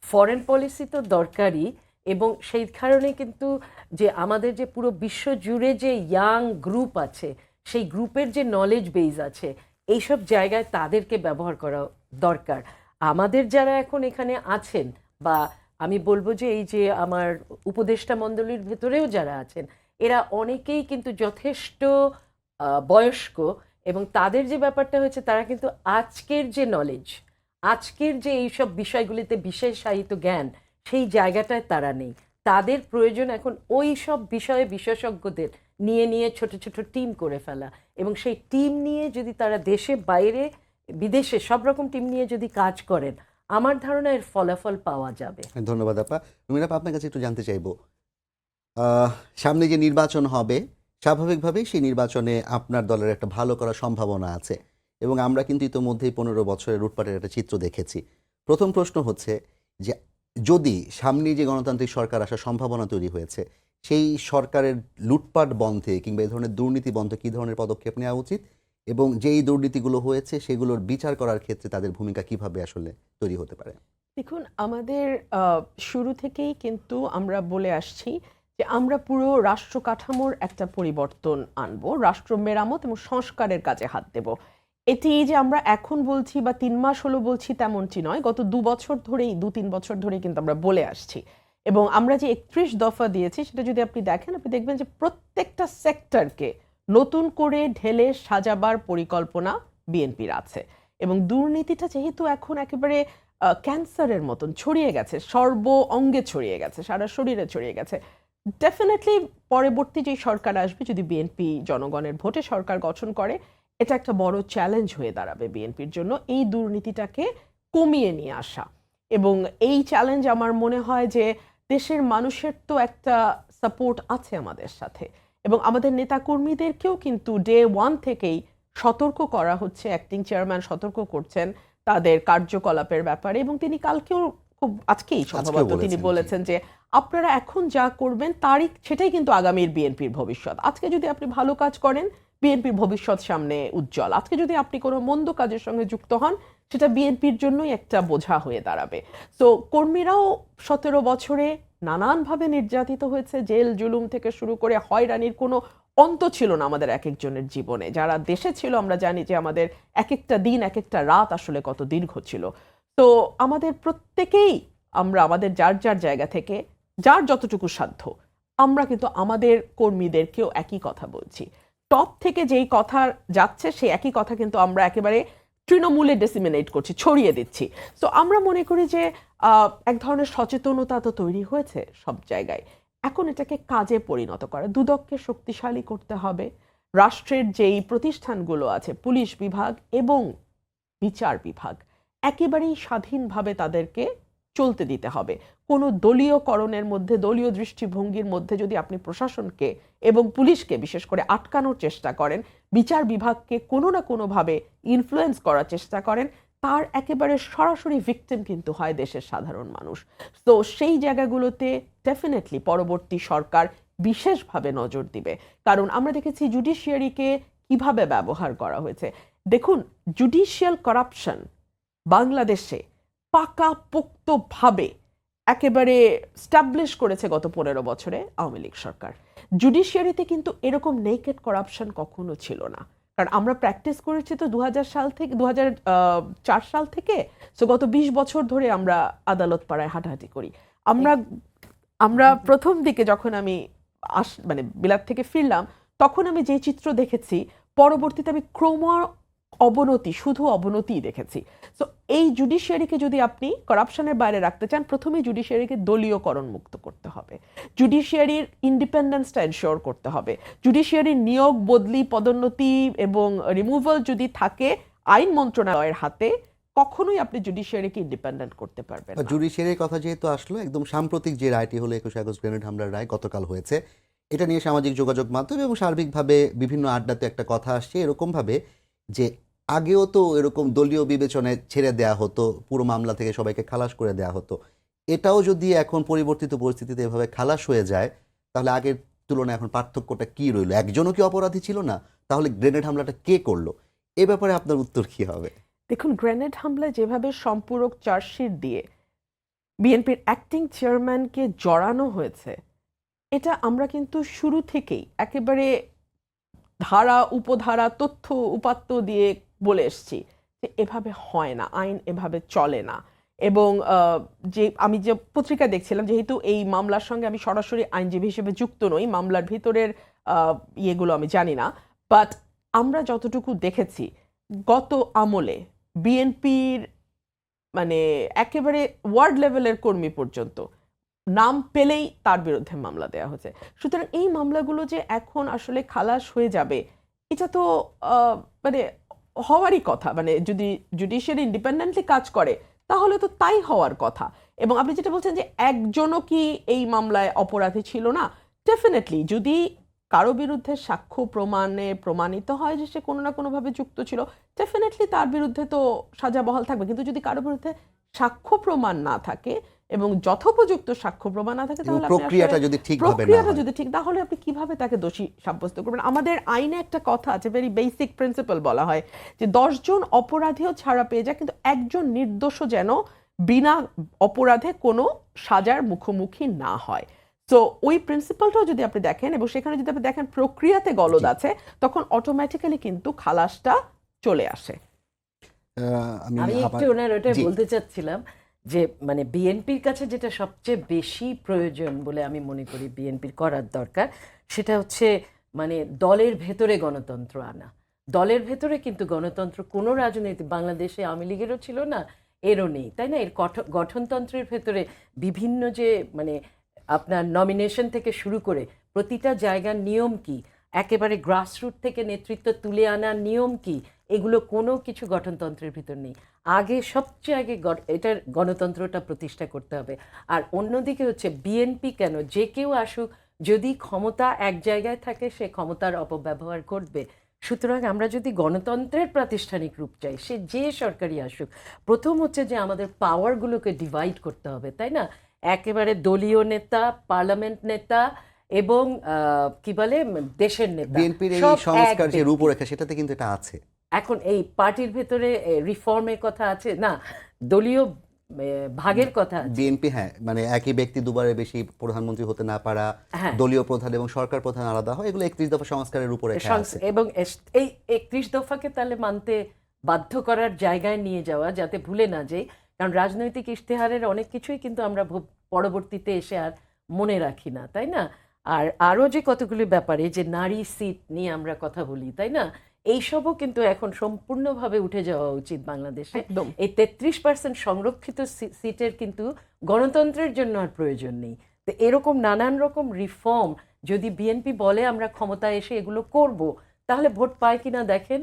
ফরেন পলিসি তো দরকারই, এবং সেই কারণে কিন্তু যে আমাদের যে পুরো বিশ্ব জুড়ে যে ইয়াং গ্রুপ আছে, সেই গ্রুপের যে নলেজ বেজ আছে, এইসব জায়গায় তাদেরকে ব্যবহার করা দরকার। আমাদের যারা এখন এখানে আছেন, বা আমি বলবো যে এই যে আমার উপদেষ্টা মণ্ডলীর ভেতরেও যারা আছেন, এরা অনেকেই কিন্তু যথেষ্ট বয়স্ক, এবং তাদের যে ব্যাপারটা হয়েছে, তারা কিন্তু আজকের যে নলেজ, আজকের যে এইসব বিষয়গুলিতে বিশেষায়িত জ্ঞান, সেই জায়গাটায় তারা নেই। তাদের প্রয়োজন এখন ওই সব বিষয়ে বিশেষজ্ঞদের নিয়ে নিয়ে ছোট ছোট টিম করে ফেলা, এবং সেই টিম নিয়ে যদি তারা দেশে বাইরে বিদেশে সব রকম টিম নিয়ে যদি কাজ করেন, আমার ধারণা এর ফলাফল পাওয়া যাবে। ধন্যবাদ আপা। রুমিনা আপা, আপনার কাছে একটু জানতে চাইবো, সামনে যে নির্বাচন হবে, স্বাভাবিকভাবেই সেই নির্বাচনে আপনার দলের একটা ভালো করার সম্ভাবনা আছে, এবং আমরা কিন্তু ইতোমধ্যেই 15 বছরের লুটপাটের একটা চিত্র দেখেছি। প্রথম প্রশ্ন হচ্ছে যে যদি সামনে যে গণতান্ত্রিক সরকার আসার সম্ভাবনা তৈরি হয়েছে, সেই সরকারের লুটপাট বন্ধে কিংবা এই ধরনের দুর্নীতি বন্ধে কী ধরনের পদক্ষেপ নেওয়া উচিত, এবং যেই দুর্নীতিগুলো হয়েছে সেগুলোর বিচার করার ক্ষেত্রে তাদের ভূমিকা কিভাবে আসলে তৈরি হতে পারে? দেখুন, আমাদের শুরু থেকেই কিন্তু আমরা বলে আসছি যে আমরা পুরো রাষ্ট্র কাঠামোর একটা পরিবর্তন আনবো, রাষ্ট্র মেরামত এবং সংস্কারের কাজে হাত দেব। এটি যে আমরা এখন বলছি বা 3 মাস হলো বলছি তেমনটি নয়, গত 2-3 বছর ধরেই কিন্তু আমরা বলে আসছি। এবং আমরা যে 31 দফা দিয়েছি, সেটা যদি আপনি দেখেন, আপনি দেখবেন যে প্রত্যেকটা সেক্টরকে নতুন করে ঢেলে সাজাবার পরিকল্পনা বিএনপির আছে। এবং দুর্নীতিটা যেহেতু এখন একেবারে ক্যান্সারের মতন ছড়িয়ে গেছে, সর্ব অঙ্গে ছড়িয়ে গেছে, সারা শরীরে ছড়িয়ে গেছে, ডেফিনেটলি পরবর্তী যে সরকার আসবে, যদি বিএনপি জনগণের ভোটে সরকার গঠন করে, এটা একটা বড় চ্যালেঞ্জ হয়ে দাঁড়াবে বিএনপির জন্য, এই দুর্নীতিটাকে কমিয়ে নিয়ে আসা। এবং এই চ্যালেঞ্জ আমার মনে হয় যে দেশের মানুষের তো একটা সাপোর্ট আছে আমাদের সাথে, এবং আমাদের নেতাকর্মীদেরকেও কিন্তু ডে 1 থেকেই সতর্ক করা হচ্ছে। অ্যাক্টিং চেয়ারম্যান সতর্ক করছেন তাদের কার্যকলাপের ব্যাপারে, এবং তিনি কালকেও আজকেই সম্ভবত তিনি বলেছেন যে আপনারা এখন যা করবেন সেটাই কিন্তু আগামীর বিএনপির ভবিষ্যৎ। আজকে যদি আপনি ভালো কাজ করেন, বিএনপির ভবিষ্যৎ সামনে উজ্জ্বল। আজকে যদি আপনি কোনো মন্দ কাজের সঙ্গে যুক্ত হন, সেটা বিএনপির জন্যই একটা বোঝা হয়ে দাঁড়াবে। তো কর্মীরাও 17 বছরে নানানভাবে নির্যাতিত হয়েছে, জেল জুলুম থেকে শুরু করে হয়রানির কোনো অন্ত ছিল না আমাদের এক একজনের জীবনে। যারা দেশে ছিল আমরা জানি যে আমাদের এক একটা দিন, এক একটা রাত আসলে কত দীর্ঘ ছিল। তো আমাদের প্রত্যেকেই আমরা আমাদের যার যার জায়গা থেকে যার যতটুকু সাধ্য, আমরা কিন্তু আমাদের কর্মীদেরকেও একই কথা বলছি। টপ থেকে যেই কথা যাচ্ছে সেই একই কথা কিন্তু আমরা একেবারে তৃণমূলে ডিসিমিনেট করছি, ছড়িয়ে দিচ্ছি। তো আমরা মনে করি যে এক ধরনের সচেতনতা তো তৈরি হয়েছে সব জায়গায়, এখন এটাকে কাজে পরিণত করা, দুদককে শক্তিশালী করতে হবে। রাষ্ট্রের যেই প্রতিষ্ঠানগুলো আছে, পুলিশ বিভাগ এবং বিচার বিভাগ, একেবারেই স্বাধীনভাবে তাদেরকে চলতে দিতে হবে। কোনো দলীয়করণের মধ্যে, দলীয় দৃষ্টিভঙ্গির মধ্যে যদি আপনি প্রশাসনকে এবং পুলিশকে বিশেষ করে আটকানোর চেষ্টা করেন, বিচার বিভাগকে কোনো না কোনোভাবে ইনফ্লুয়েন্স করার চেষ্টা করেন, তার একেবারে সরাসরি ভিকটিম কিন্তু হয় দেশের সাধারণ মানুষ। তো সেই জায়গাগুলোতে ডেফিনেটলি পরবর্তী সরকার বিশেষভাবে নজর দিবে। কারণ আমরা দেখেছি জুডিশিয়ারিকে কিভাবে ব্যবহার করা হয়েছে। দেখুন, জুডিশিয়াল করাপশন বাংলাদেশে পাকাপোক্তভাবে একেবারে স্টাবলিশ করেছে গত 15 বছরে আওয়ামী লীগ সরকার। জুডিশিয়ারিতে কিন্তু এরকম নেকেড করাপশন কখনো ছিল না, কারণ আমরা প্র্যাকটিস করেছি তো 2004 সাল থেকে। সো গত 20 বছর ধরে আমরা আদালত পাড়ায় হাঁটাহাঁটি করি। আমরা প্রথম দিকে যখন আমি মানে বিলাত থেকে ফিরলাম, তখন আমি যে চিত্র দেখেছি, পরবর্তীতে আমি অবনতি, শুধু অবনতিই দেখেছি। সো এই জুডিশিয়ারিকে যদি আপনি করাপশনের বাইরে রাখতে চান, প্রথমেই জুডিশিয়ারিকে দলীয়করণ মুক্ত করতে হবে, জুডিশিয়ারির ইন্ডিপেন্ডেন্সটা এনশিওর করতে হবে। জুডিশিয়ারির নিয়োগ, বদলি, পদোন্নতি এবং রিমুভাল যদি থাকে আইন মন্ত্রণালয়ের হাতে, কখনোই আপনি জুডিশিয়ারিকে ইন্ডিপেন্ডেন্ট করতে পারবেন না। জুডিশিয়ারির কথা যেহেতু আসলো, একদম সাম্প্রতিক যে রায়টি হলো 21 আগস্ট গ্রেনেড হামলার রায় গতকাল হয়েছে, এটা নিয়ে সামাজিক যোগাযোগ মাধ্যম এবং সার্বিকভাবে বিভিন্ন আড্ডাতে একটা কথা আসছে এরকমভাবে যে আগেও তো এরকম দলীয় বিবেচনায় ছেড়ে দেয়া হতো, পুরো মামলা থেকে সবাইকে খালাস করে দেয়া হতো। এটাও যদি এখন পরিবর্তিত পরিস্থিতিতে এভাবে খালাস হয়ে যায়, তাহলে আগের তুলনায় এখন পার্থক্যটা কি রইল? একজনও কি অপরাধী ছিল না? তাহলে গ্রেনেড হামলাটা কে করলো? এ ব্যাপারে আপনার উত্তর কি হবে? দেখুন, গ্রেনেড হামলায় যেভাবে সম্পূরক চার্জশিট দিয়ে বিএনপির অ্যাক্টিং চেয়ারম্যানকে জড়ানো হয়েছে, এটা আমরা কিন্তু শুরু থেকেই একেবারে ধারা উপধারা তথ্য উপাত্ত দিয়ে বলে এসছি যে এভাবে হয় না, আইন এভাবে চলে না। এবং যে আমি যে পত্রিকা দেখছিলাম, যেহেতু এই মামলার সঙ্গে আমি সরাসরি আইনজীবী হিসেবে যুক্ত নই, মামলার ভিতরের ইয়েগুলো আমি জানি না, বাট আমরা যতটুকু দেখেছি গত আমলে বিএনপির মানে একেবারে ওয়ার্ড লেভেলের কর্মী পর্যন্ত নাম পেলেই তার বিরুদ্ধে মামলা দেওয়া হয়েছে। সুতরাং এই মামলাগুলো যে এখন আসলে খালাস হয়ে যাবে, এটা তো মানে হওয়ারই কথা। মানে যদি জুডিশিয়ারি ইন্ডিপেন্ডেন্টলি কাজ করে তাহলে তো তাই হওয়ার কথা। এবং আপনি যেটা বলছেন যে একজনও কি এই মামলায় অপরাধী ছিল না, ডেফিনেটলি যদি কারো বিরুদ্ধে সাক্ষ্য প্রমাণে প্রমাণিত হয় যে সে কোনো না কোনোভাবে যুক্ত ছিল, ডেফিনেটলি তার বিরুদ্ধে তো সাজা বহাল থাকবে। কিন্তু যদি কারো বিরুদ্ধে সাক্ষ্য প্রমাণ না থাকে এবং যথোপযুক্ত সাক্ষ্য প্রমাণ না থাকে, তাহলে প্রক্রিয়াটা যদি ঠিক, তাহলে আপনি কিভাবে তাকে দোষী সাব্যস্ত করবেন? আমাদের আইনে একটা কথা আছে, ভেরি বেসিক প্রিন্সিপাল বলা হয় যে 10 জন অপরাধীও ছাড়া পেয়ে যায়, কিন্তু একজন নির্দোষ যেন বিনা অপরাধে কোনো সাজার মুখোমুখি না হয়। তো ওই প্রিন্সিপালটাও যদি আপনি দেখেন এবং সেখানে যদি আপনি দেখেন প্রক্রিয়াতে গলদ আছে, তখন অটোমেটিক্যালি কিন্তু খালাসটা চলে আসে। আমি একটু ওনার ওটা বলতে চাচ্ছিলাম যে মানে বিএনপির কাছে যেটা সবচেয়ে বেশি প্রয়োজন বলে আমি মনে করি বিএনপির করার দরকার, সেটা হচ্ছে মানে দলের ভেতরে গণতন্ত্র আনা। দলের ভেতরে কিন্তু গণতন্ত্র কোনো রাজনীতি বাংলাদেশে আওয়ামী লীগেরও ছিল না, এরও নেই, তাই না? এর গঠনতন্ত্রের ভেতরে বিভিন্ন যে মানে আপনার নমিনেশন থেকে শুরু করে প্রতিটা জায়গার নিয়ম কি, একেবারে গ্রাসরুট থেকে নেতৃত্ব তুলে আনার নিয়ম কি, এগুলো কোনো কিছু গঠনতন্ত্রের ভিতর নেই। আগে সবচেয়ে আগে এটার গণতন্ত্রটা প্রতিষ্ঠা করতে হবে। আর অন্যদিকে হচ্ছে বিএনপি কেন, যে কেউ আসুক, যদি ক্ষমতা এক জায়গায় থাকে সে ক্ষমতার অপব্যবহার করবে। সুতরাং আমরা যদি গণতন্ত্রের প্রাতিষ্ঠানিক রূপ চাই, সে যে সরকারি আসুক, প্রথম হচ্ছে যে আমাদের পাওয়ারগুলোকে ডিভাইড করতে হবে, তাই না? একেবারে দলীয় নেতা, পার্লামেন্ট নেতা এবং কি বলে দেশের নেতা, বিএনপির এই সংস্কার যে রূপরেখা, সেটাতে কিন্তু এটা আছে। এখন এই পার্টির ভেতরে রিফর্মের কথা আছে না, দলীয় ভাগের কথা আছে। বিএনপি মানে একই ব্যক্তি দুবারের বেশি প্রধানমন্ত্রী হতে না পারা, দলীয় প্রধান এবং সরকার প্রধান আলাদা হয়, এগুলো 31 দফা সংস্কারের রূপরেখা আছে। এবং এই 31 দফাকে তাহলে মানতে বাধ্য করার জায়গায় নিয়ে যাওয়া, যাতে ভুলে না যাই। কারণ রাজনৈতিক ইশতেহারের অনেক কিছুই কিন্তু আমরা পরবর্তীতে এসে আর মনে রাখি না, তাই না? আর আরও যে কতগুলি ব্যাপারে যে নারী সিট নিয়ে আমরা কথা বলি, তাই না, এইসবও কিন্তু এখন সম্পূর্ণভাবে উঠে যাওয়া উচিত বাংলাদেশে। এই 33% সংরক্ষিত সিটের কিন্তু গণতন্ত্রের জন্য আর প্রয়োজন নেই। তো এরকম নানান রকম রিফর্ম যদি বিএনপি বলে আমরা ক্ষমতায় এসে এগুলো করব, তাহলে ভোট পায় কিনা দেখেন।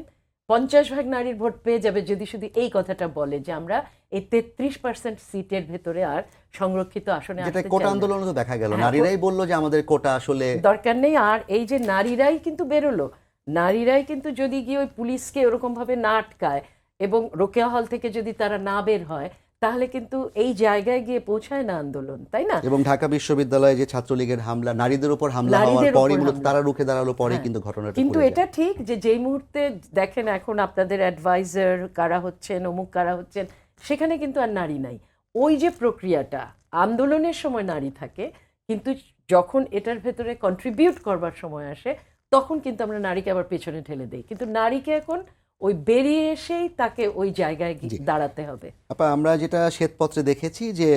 50% নারীর ভোট পেয়ে যাবে যদি শুধু এই কথাটা বলে যে আমরা এই 33% সিটের ভেতরে আর সংরক্ষিত আসনে আসতে চাই না। কোটা আন্দোলনে তো দেখা গেল নারীরাই বললো যে আমাদের কোটা আসলে দরকার নেই। আর এই যে নারীরাই কিন্তু বেরোলো, নারীরাই কিন্তু যদি গিয়ে ওই পুলিশকে ওরকম ভাবে না আটকায় এবং রোকেয়া হল থেকে যদি তারা না বের হয়, তাহলে কিন্তু এই জায়গায় গিয়ে পৌঁছায় না আন্দোলন, তাই না? এবং ঢাকা বিশ্ববিদ্যালয়ে যে ছাত্রলীগের হামলা, নারীদের উপর হামলা হওয়ার পরই মূলত তারা রুখে দাঁড়ালো, পরে কিন্তু ঘটনাটা। কিন্তু এটা ঠিক যে যেই মুহূর্তে দেখেন এখন আপনাদের অ্যাডভাইজার কারা হচ্ছেন, অমুক কারা হচ্ছেন, সেখানে কিন্তু আর নারী নাই। ওই যে প্রক্রিয়াটা আন্দোলনের সময় নারী থাকে, কিন্তু যখন এটার ভেতরে কন্ট্রিবিউট করবার সময় আসে তখন কিন্তু আমরা নারীকে আবার পেছনে ঠেলে দেই, কিন্তু নারীকে এখন ওই বেরিয়ে এসেই তাকে ওই জায়গায় জি। দাঁড়াতে হবে। আপা, আমরা যেটা শ্বেতপত্রে দেখেছি যে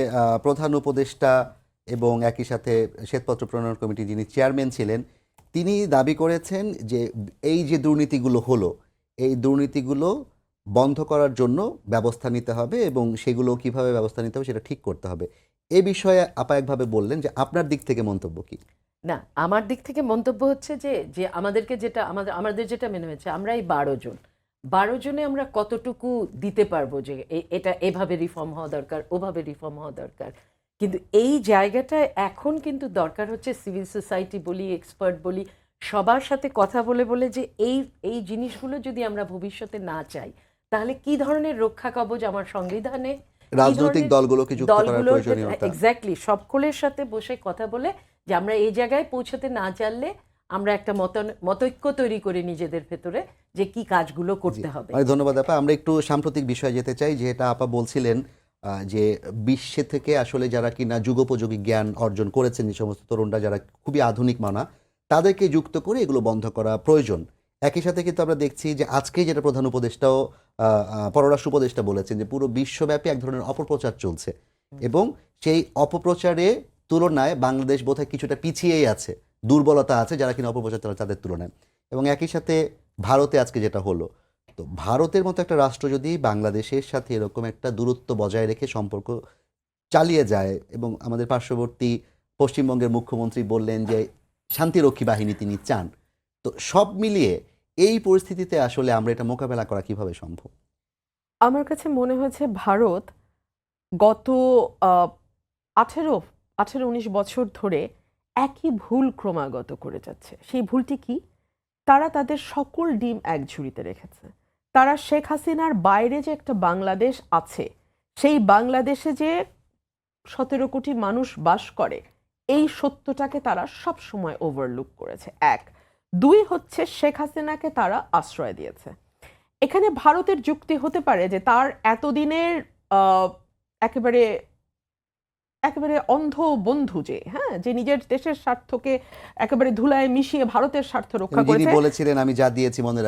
প্রধান উপদেষ্টা এবং একই সাথে শ্বেতপত্র প্রণয়ন কমিটি যিনি চেয়ারম্যান ছিলেন, তিনি দাবি করেছেন যে এই যে দুর্নীতিগুলো হলো, এই দুর্নীতিগুলো বন্ধ করার জন্য ব্যবস্থা নিতে হবে এবং সেগুলো কিভাবে ব্যবস্থা নিতে হবে সেটা ঠিক করতে হবে। এ বিষয়ে আপা একভাবে বললেন, যে আপনার দিক থেকে মন্তব্য কি? না, আমার দিক থেকে মন্তব্য হচ্ছে যে যে আমাদেরকে যেটা আমাদের যেটা মনে হয়েছে, আমরা এই 12 জনে আমরা কতটুকু দিতে পারবো যে এটা এভাবে রিফর্ম হওয়া দরকার, ওভাবে রিফর্ম হওয়া দরকার। কিন্তু এই জায়গাটায় এখন কিন্তু দরকার হচ্ছে সিভিল সোসাইটি বলি, এক্সপার্ট বলি, সবার সাথে কথা বলে বলে যে এই জিনিসগুলো যদি আমরা ভবিষ্যতে না চাই, তাহলে কি ধরনের রক্ষা কবচ আমার সংবিধানে, রাজনৈতিক দলগুলোকে যুক্ত করার প্রয়োজনীয়তা। এক্স্যাক্টলি সকলের সাথে বসে কথা বলে যে আমরা এই জায়গায় পৌঁছাতে না চাইলে আমরা একটা মতৈক্য তৈরি করে নিজেদের ভেতরে যে কি কাজগুলো করতে হবে। অনেক ধন্যবাদ আপা। আমরা একটু সাম্প্রতিক বিষয়ে যেতে চাই, যেটা আপা বলছিলেন যে বিশ্বে থেকে আসলে যারা কিনা যুগোপযোগী জ্ঞান অর্জন করেছেন, যে সমস্ত তরুণরা যারা খুবই আধুনিক মানা, তাদেরকে যুক্ত করে এগুলো বন্ধ করা প্রয়োজন। একই সাথে কিন্তু আমরা দেখছি যে আজকে যেটা প্রধান উপদেষ্টাও পররাষ্ট্র উপদেষ্টা বলেছেন, যে পুরো বিশ্বব্যাপী এক ধরনের অপপ্রচার চলছে এবং সেই অপপ্রচারে তুলনায় বাংলাদেশ বোধহয় কিছুটা পিছিয়েই আছে, দুর্বলতা আছে যারা কিনা অপপ্রচার চালায় তাদের তুলনায়। এবং একই সাথে ভারতে আজকে যেটা হলো, তো ভারতের মতো একটা রাষ্ট্র যদি বাংলাদেশের সাথে এরকম একটা দূরত্ব বজায় রেখে সম্পর্ক চালিয়ে যায়, এবং আমাদের পার্শ্ববর্তী পশ্চিমবঙ্গের মুখ্যমন্ত্রী বললেন যে শান্তিরক্ষী বাহিনী তিনি চান, তো সব মিলিয়ে এই পরিস্থিতিতে আসলে আমরা এটা মোকাবেলা করা কিভাবে সম্ভব? আমার কাছে মনে হয়েছে ভারত গত 18-19 বছর ধরে একই ভুল ক্রমাগত করে যাচ্ছে। সেই ভুলটি কি? তারা তাদের সকল ডিম এক ঝুড়িতে রেখেছে। তারা শেখ হাসিনার বাইরে যে একটা বাংলাদেশ আছে, সেই বাংলাদেশে যে 17 কোটি মানুষ বাস করে, এই সত্যটাকে তারা সব সময় ওভারলুক করেছে। 1, 2 হচ্ছে শেখ হাসিনাকে তারা আশ্রয় দিয়েছে। এখানে ভারতের যুক্তি হতে পারে যে তার এতদিনের একেবারে একেবারে অন্ধ বন্ধু যে নিজের দেশের স্বার্থকে একেবারে ধুলায় মিশিয়ে ভারতের স্বার্থ রক্ষা যিনি করেছে, বলেছিলেন আমি যা দিয়েছি মনে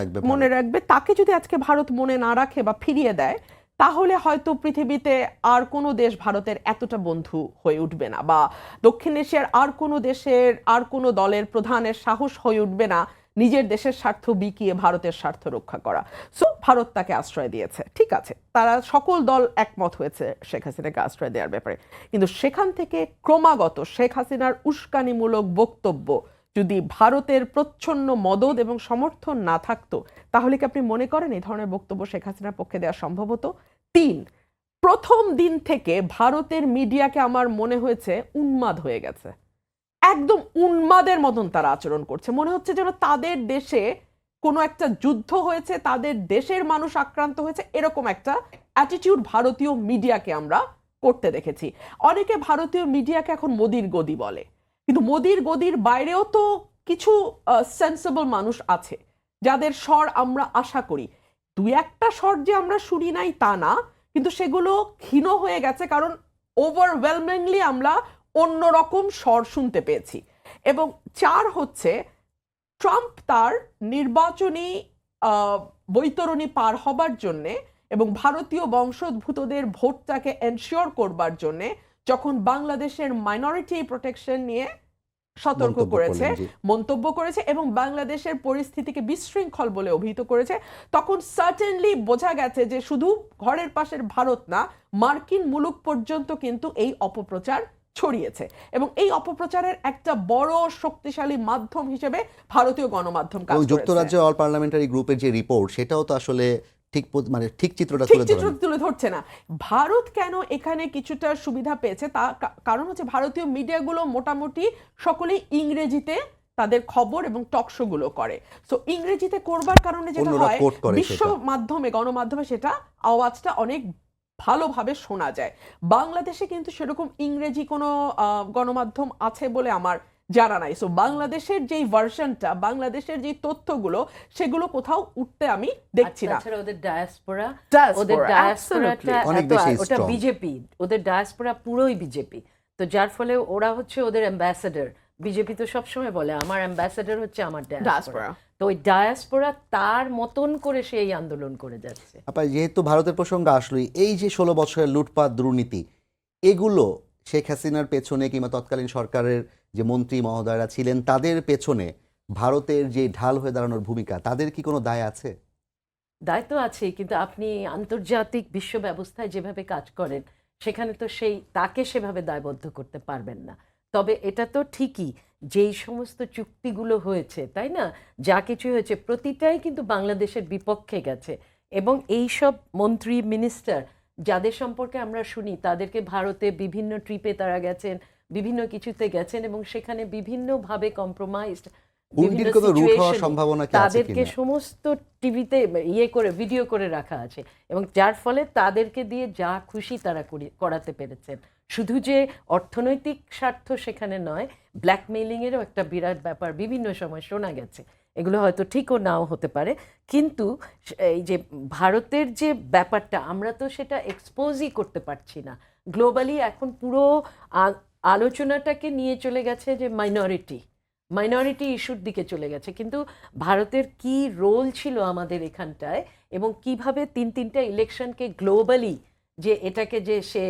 রাখবে, তাকে যদি আজকে ভারত মনে না রাখে বা ফিরিয়ে দেয়, তাহলে হয়তো পৃথিবীতে আর কোনো দেশ ভারতের এতটা বন্ধু হয়ে উঠবে না, বা দক্ষিণ এশিয়ার আর কোনো দেশের আর কোনো দলের প্রধানের সাহস হয়ে উঠবে না নিজের দেশের স্বার্থ বিকিয়ে ভারতের স্বার্থ রক্ষা করা। সো ভারত তাকে আশ্রয় দিয়েছে, ঠিক আছে, তারা সকল দল একমত হয়েছে শেখ হাসিনাকে আশ্রয় দেওয়ার ব্যাপারে। কিন্তু সেখান থেকে ক্রমাগত শেখ হাসিনার উস্কানিমূলক বক্তব্য যদি ভারতের প্রচ্ছন্ন মদদ এবং সমর্থন না থাকতো, তাহলে কি আপনি মনে করেন এই ধরনের বক্তব্য শেখ হাসিনার পক্ষে দেওয়া সম্ভব হতো? 3, প্রথম দিন থেকে ভারতের মিডিয়াকে আমার মনে হয়েছে উন্মাদ হয়ে গেছে, একদম উন্মাদের মতন তারা আচরণ করছে। মনে হচ্ছে যেন তাদের দেশে কোনো একটা যুদ্ধ হয়েছে, তাদের দেশের মানুষ আক্রান্ত হয়েছে, এরকম একটা অ্যাটিটিউড ভারতীয় মিডিয়াকে আমরা করতে দেখেছি। অনেকে ভারতীয় মিডিয়াকে এখন মোদির গদি বলে, কিন্তু মোদির গদির বাইরেও তো কিছু সেন্সেবল মানুষ আছে যাদের স্বর আমরা আশা করি। 2-1টা স্বর যে আমরা শুনি নাই তা না, কিন্তু সেগুলো ক্ষীণ হয়ে গেছে, কারণ ওভারওয়েলমিংলি আমরা অন্যরকম স্বর শুনতে পেয়েছি। এবং 4 হচ্ছে ট্রাম্প তার নির্বাচনী বৈতরণী পার হবার জন্যে এবং ভারতীয় বংশোদ্ভূতদের ভোটটাকে এনশিওর করবার জন্যে যখন বাংলাদেশের মাইনরিটি প্রোটেকশন নিয়ে সতর্ক করেছে, মন্তব্য করেছে এবং বাংলাদেশের পরিস্থিতিকে বিশৃঙ্খল বলে অভিহিত করেছে, তখন সার্টেনলি বোঝা গেছে যে শুধু ঘরের পাশের ভারত না, মার্কিন মুলুক পর্যন্ত কিন্তু এই অপপ্রচার ছড়িয়েছে। এবং এই অপপ্রচারের একটা বড় শক্তিশালী মাধ্যম হিসেবে ভারতীয় গণমাধ্যম কাজ করেছে। যুক্তরাজ্য অল পার্লামেন্টারি গ্রুপের যে রিপোর্ট, সেটাও তো আসলে ঠিক চিত্রটা তুলে ধরছে না। ভারত কেন এখানে কিছুটা সুবিধা পেয়েছে, তা কারণ হচ্ছে ভারতীয় মিডিয়াগুলো মোটামুটি সকলেই ইংরেজিতে তাদের খবর এবং টকশো গুলো করে। সো ইংরেজিতে করবার কারণে যেটা হয়, বিশ্ব মাধ্যমে গণমাধ্যমে সেটা আওয়াজটা অনেক ভালোভাবে শোনা যায়। বাংলাদেশে কিন্তু সেরকম ইংরেজি কোনো গণমাধ্যম আছে বলে আমার জানা নাই। সো বাংলাদেশের যেই ভার্সনটা, বাংলাদেশের যে তথ্যগুলো, সেগুলো কোথাও উঠতে আমি দেখছি না। ওদের ডায়াসপোরাটা অনেক বেশি ওটা বিজেপি, ওদের ডায়াসপোরা পুরোই বিজেপি। তো যার ফলে ওরা হচ্ছে ওদের অ্যাম্বাসেডর। বিজেপি তো সবসময় বলে আমার অ্যাম্বাসেডর হচ্ছে আমার ডায়াসপোরা। ডায়াসপোরা। তো ওই ডায়াসপোরা তার মতন করে সেই আন্দোলন করে যাচ্ছে। যেহেতু ভারতের প্রসঙ্গ আসলোই, এই যে 16 বছরের লুটপাট দুর্নীতি, এগুলো শেখ হাসিনার পেছনে কিংবা তৎকালীন সরকারের যে মন্ত্রী মহোদয়রা ছিলেন তাদের পেছনে ভারতের যে ঢাল হয়ে দাঁড়ানোর ভূমিকা, তাদের কি কোনো দায় আছে? দায়িত্ব আছে, কিন্তু আপনি আন্তর্জাতিক বিশ্ব ব্যবস্থায় যেভাবে কাজ করেন সেখানে তো তাকে সেভাবে দায়বদ্ধ করতে পারবেন না। তবে এটা তো ঠিকই, যেই সমস্ত চুক্তিগুলো হয়েছে, তাই না, যা কিছু হয়েছে প্রতিটাই কিন্তু বাংলাদেশের বিপক্ষে গেছে। এবং এই সব মন্ত্রী মিনিস্টার যাদের সম্পর্কে আমরা শুনি, তাদেরকে ভারতে বিভিন্ন ট্রিপে তারা গেছেন, বিভিন্ন কিছুতে গেছেন, এবং সেখানে বিভিন্নভাবে কম্প্রোমাইজড, হুন্ডির কোনো রুট হওয়ার সম্ভাবনা কি আছে তাদেরকে কিনা? সমস্ত টিভিতে করে ভিডিও করে রাখা আছে, এবং যার ফলে তাদেরকে দিয়ে যা খুশি তারা করাতে পেরেছেন। শুধু যে অর্থনৈতিক স্বার্থ সেখানে নয়, ব্ল্যাকমেইলিংয়েরও একটা বিরাট ব্যাপার বিভিন্ন সময় শোনা গেছে। এগুলো হয়তো ঠিকও নাও হতে পারে, কিন্তু এই যে ভারতের যে ব্যাপারটা, আমরা তো সেটা এক্সপোজই করতে পারছি না। গ্লোবালি এখন পুরো আলোচনাটাকে নিয়ে চলে গেছে যে মাইনরিটি ইস্যুর দিকে চলে গেছে, কিন্তু ভারতের কি রোল ছিল আমাদের এখানটায়, এবং কিভাবে তিনটা ইলেকশনকে গ্লোবালি যে এটাকে যে সে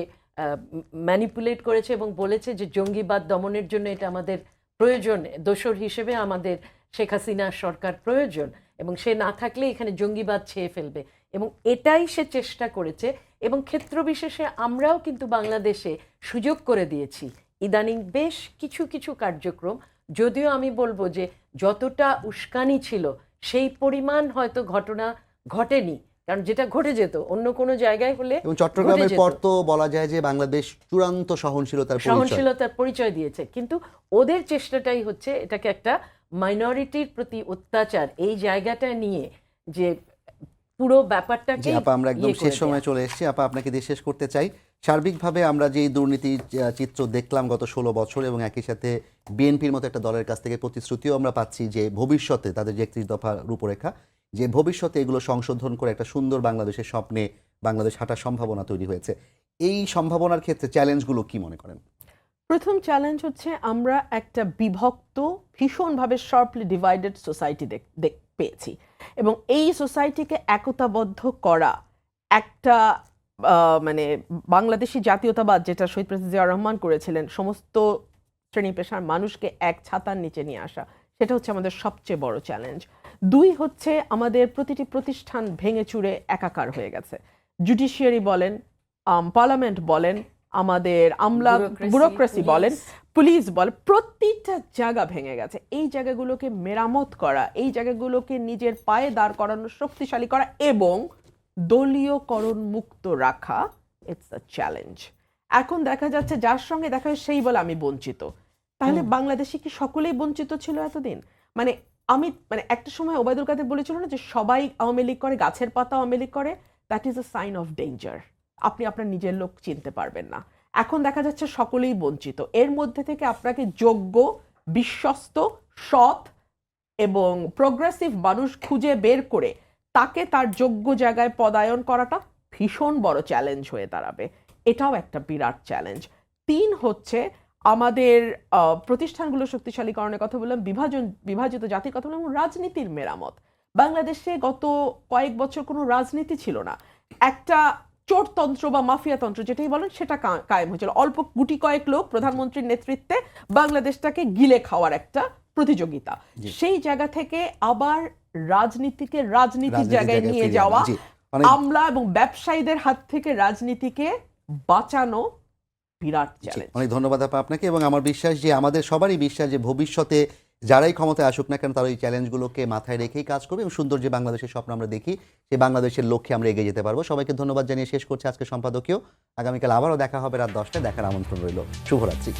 ম্যানিপুলেট করেছে এবং বলেছে যে জঙ্গিবাদ দমনের জন্য এটা আমাদের প্রয়োজন, দোসর হিসেবে আমাদের শেখ হাসিনার সরকার প্রয়োজন, এবং সে না থাকলে এখানে জঙ্গিবাদ ছেয়ে ফেলবে, এবং এটাই সে চেষ্টা করেছে। এবং ক্ষেত্র বিশেষে আমরাও কিন্তু বাংলাদেশে সুযোগ করে দিয়েছি ইদানিং বেশ কিছু কার্যক্রম, যদিও আমি বলবো যে যতটা উস্কানি ছিল সেই পরিমাণ হয়তো ঘটনা ঘটেনি, কারণ যেটা ঘটে যেত অন্য কোনো জায়গায় হলে। এবং চট্টগ্রামের পর তো বলা যায় যে বাংলাদেশ চূড়ান্ত সহনশীলতার পরিচয় দিয়েছে, কিন্তু ওদের চেষ্টাটাই হচ্ছে এটাকে একটা মাইনরিটির প্রতি অত্যাচার এই জায়গাটা নিয়ে যে পুরো ব্যাপারটাকে। আপা, আমরা একদম শেষ সময় চলে এসেছি। আপা, আপনাকে দিয়ে শেষ করতে চাই, সার্বিকভাবে আমরা যে দুর্নীতি চিত্র দেখলাম গত 16 বছর, এবং একই সাথে বিএনপির মতো একটা দলের কাছ থেকে প্রতিশ্রুতিও আমরা পাচ্ছি যে ভবিষ্যতে তাদের যে 31 দফা রূপরেখা, যে ভবিষ্যতে এগুলো সংশোধন করে একটা সুন্দর বাংলাদেশের স্বপ্নে বাংলাদেশ হাঁটার সম্ভাবনা তৈরি হয়েছে। এই সম্ভাবনার ক্ষেত্রে চ্যালেঞ্জগুলো কি মনে করেন? প্রথম চ্যালেঞ্জ হচ্ছে আমরা একটা বিভক্ত, ভীষণভাবে শার্পলি ডিভাইডেড সোসাইটি পেয়েছি, এবং এই সোসাইটিকে একতাবদ্ধ করা একটা মানে বাংলাদেশি জাতীয়তাবাদ, যেটা শহীদ প্রেসিডেন্ট জিয়াউর রহমান করেছিলেন, সমস্ত শ্রেণী পেশার মানুষকে এক ছাতার নিচে নিয়ে আসা, সেটা হচ্ছে আমাদের সবচেয়ে বড় চ্যালেঞ্জ। দুই হচ্ছে আমাদের প্রতিটি প্রতিষ্ঠান ভেঙে চুরে একাকার হয়ে গেছে। জুডিশিয়ারি বলেন, পার্লামেন্ট বলেন, আমাদের আমলা ব্যুরোক্রেসি বলেন, পুলিশ বল, প্রতিটা জায়গা ভেঙে গেছে। এই জায়গাগুলোকে মেরামত করা, এই জায়গাগুলোকে নিজের পায়ে দাঁড় করানো, শক্তিশালী করা এবং দলীয়করণ মুক্ত রাখা, ইটস আ চ্যালেঞ্জ। এখন দেখা যাচ্ছে যার সঙ্গে দেখা হয় সেই বলে আমি বঞ্চিত। তাহলে বাংলাদেশে কি সকলেই বঞ্চিত ছিল এতদিন? মানে একটা সময় ওবায়দুল কাদের বলেছিল না যে সবাই আওয়ামী লীগ করে, গাছের পাতা আওয়ামী লীগ করে, that is a sign of danger. আপনি আপনার নিজের লোক চিনতে পারবেন না। এখন দেখা যাচ্ছে সকলেই বঞ্চিত। এর মধ্যে থেকে আপনাকে যোগ্য, বিশ্বস্ত, সৎ এবং প্রোগ্রেসিভ মানুষ খুঁজে বের করে তাকে তার যোগ্য জায়গায় পদায়ন করাটা ভীষণ বড় চ্যালেঞ্জ হয়ে দাঁড়াবে। এটাও একটা বিরাট চ্যালেঞ্জ। 3 হচ্ছে আমাদের প্রতিষ্ঠানগুলো শক্তিশালীকরণের কথা বললাম, বিভাজিত জাতির কথা বললাম, রাজনীতির মেরামত। বাংলাদেশে গত কয়েক বছর কোনো রাজনীতি ছিল না, একটা চোরতন্ত্র বা মাফিয়াতন্ত্র যেটাই বলেন সেটা কায়েম হয়েছিল। অল্প গুটি কয়েক লোক প্রধানমন্ত্রীর নেতৃত্বে বাংলাদেশটাকে গিলে খাওয়ার একটা প্রতিযোগিতা। সেই জায়গা থেকে আবার রাজনীতির জায়গায় নিয়ে যাওয়া, আমলা এবং ব্যবসায়ীদের হাত থেকে রাজনীতিকে বাঁচানো বিরাট চ্যালেঞ্জ। অনেক ধন্যবাদ আপা আপনাকে, এবং আমার বিশ্বাস যে আমাদের সবারই বিশ্বাস যে ভবিষ্যতে যারাই ক্ষমতায় আসুক না কেন তারা এই চ্যালেঞ্জগুলোকে মাথায় রেখেই কাজ করবে, এবং সুন্দর যে বাংলাদেশের স্বপ্ন আমরা দেখি সেই বাংলাদেশের লক্ষ্যে আমরা এগিয়ে যেতে পারবো। সবাইকে ধন্যবাদ জানিয়ে শেষ করছি আজকে সম্পাদকীয়। আগামীকাল আবারও দেখা হবে রাত 10টায়, দেখার আমন্ত্রণ রইল। শুভরাত্রি।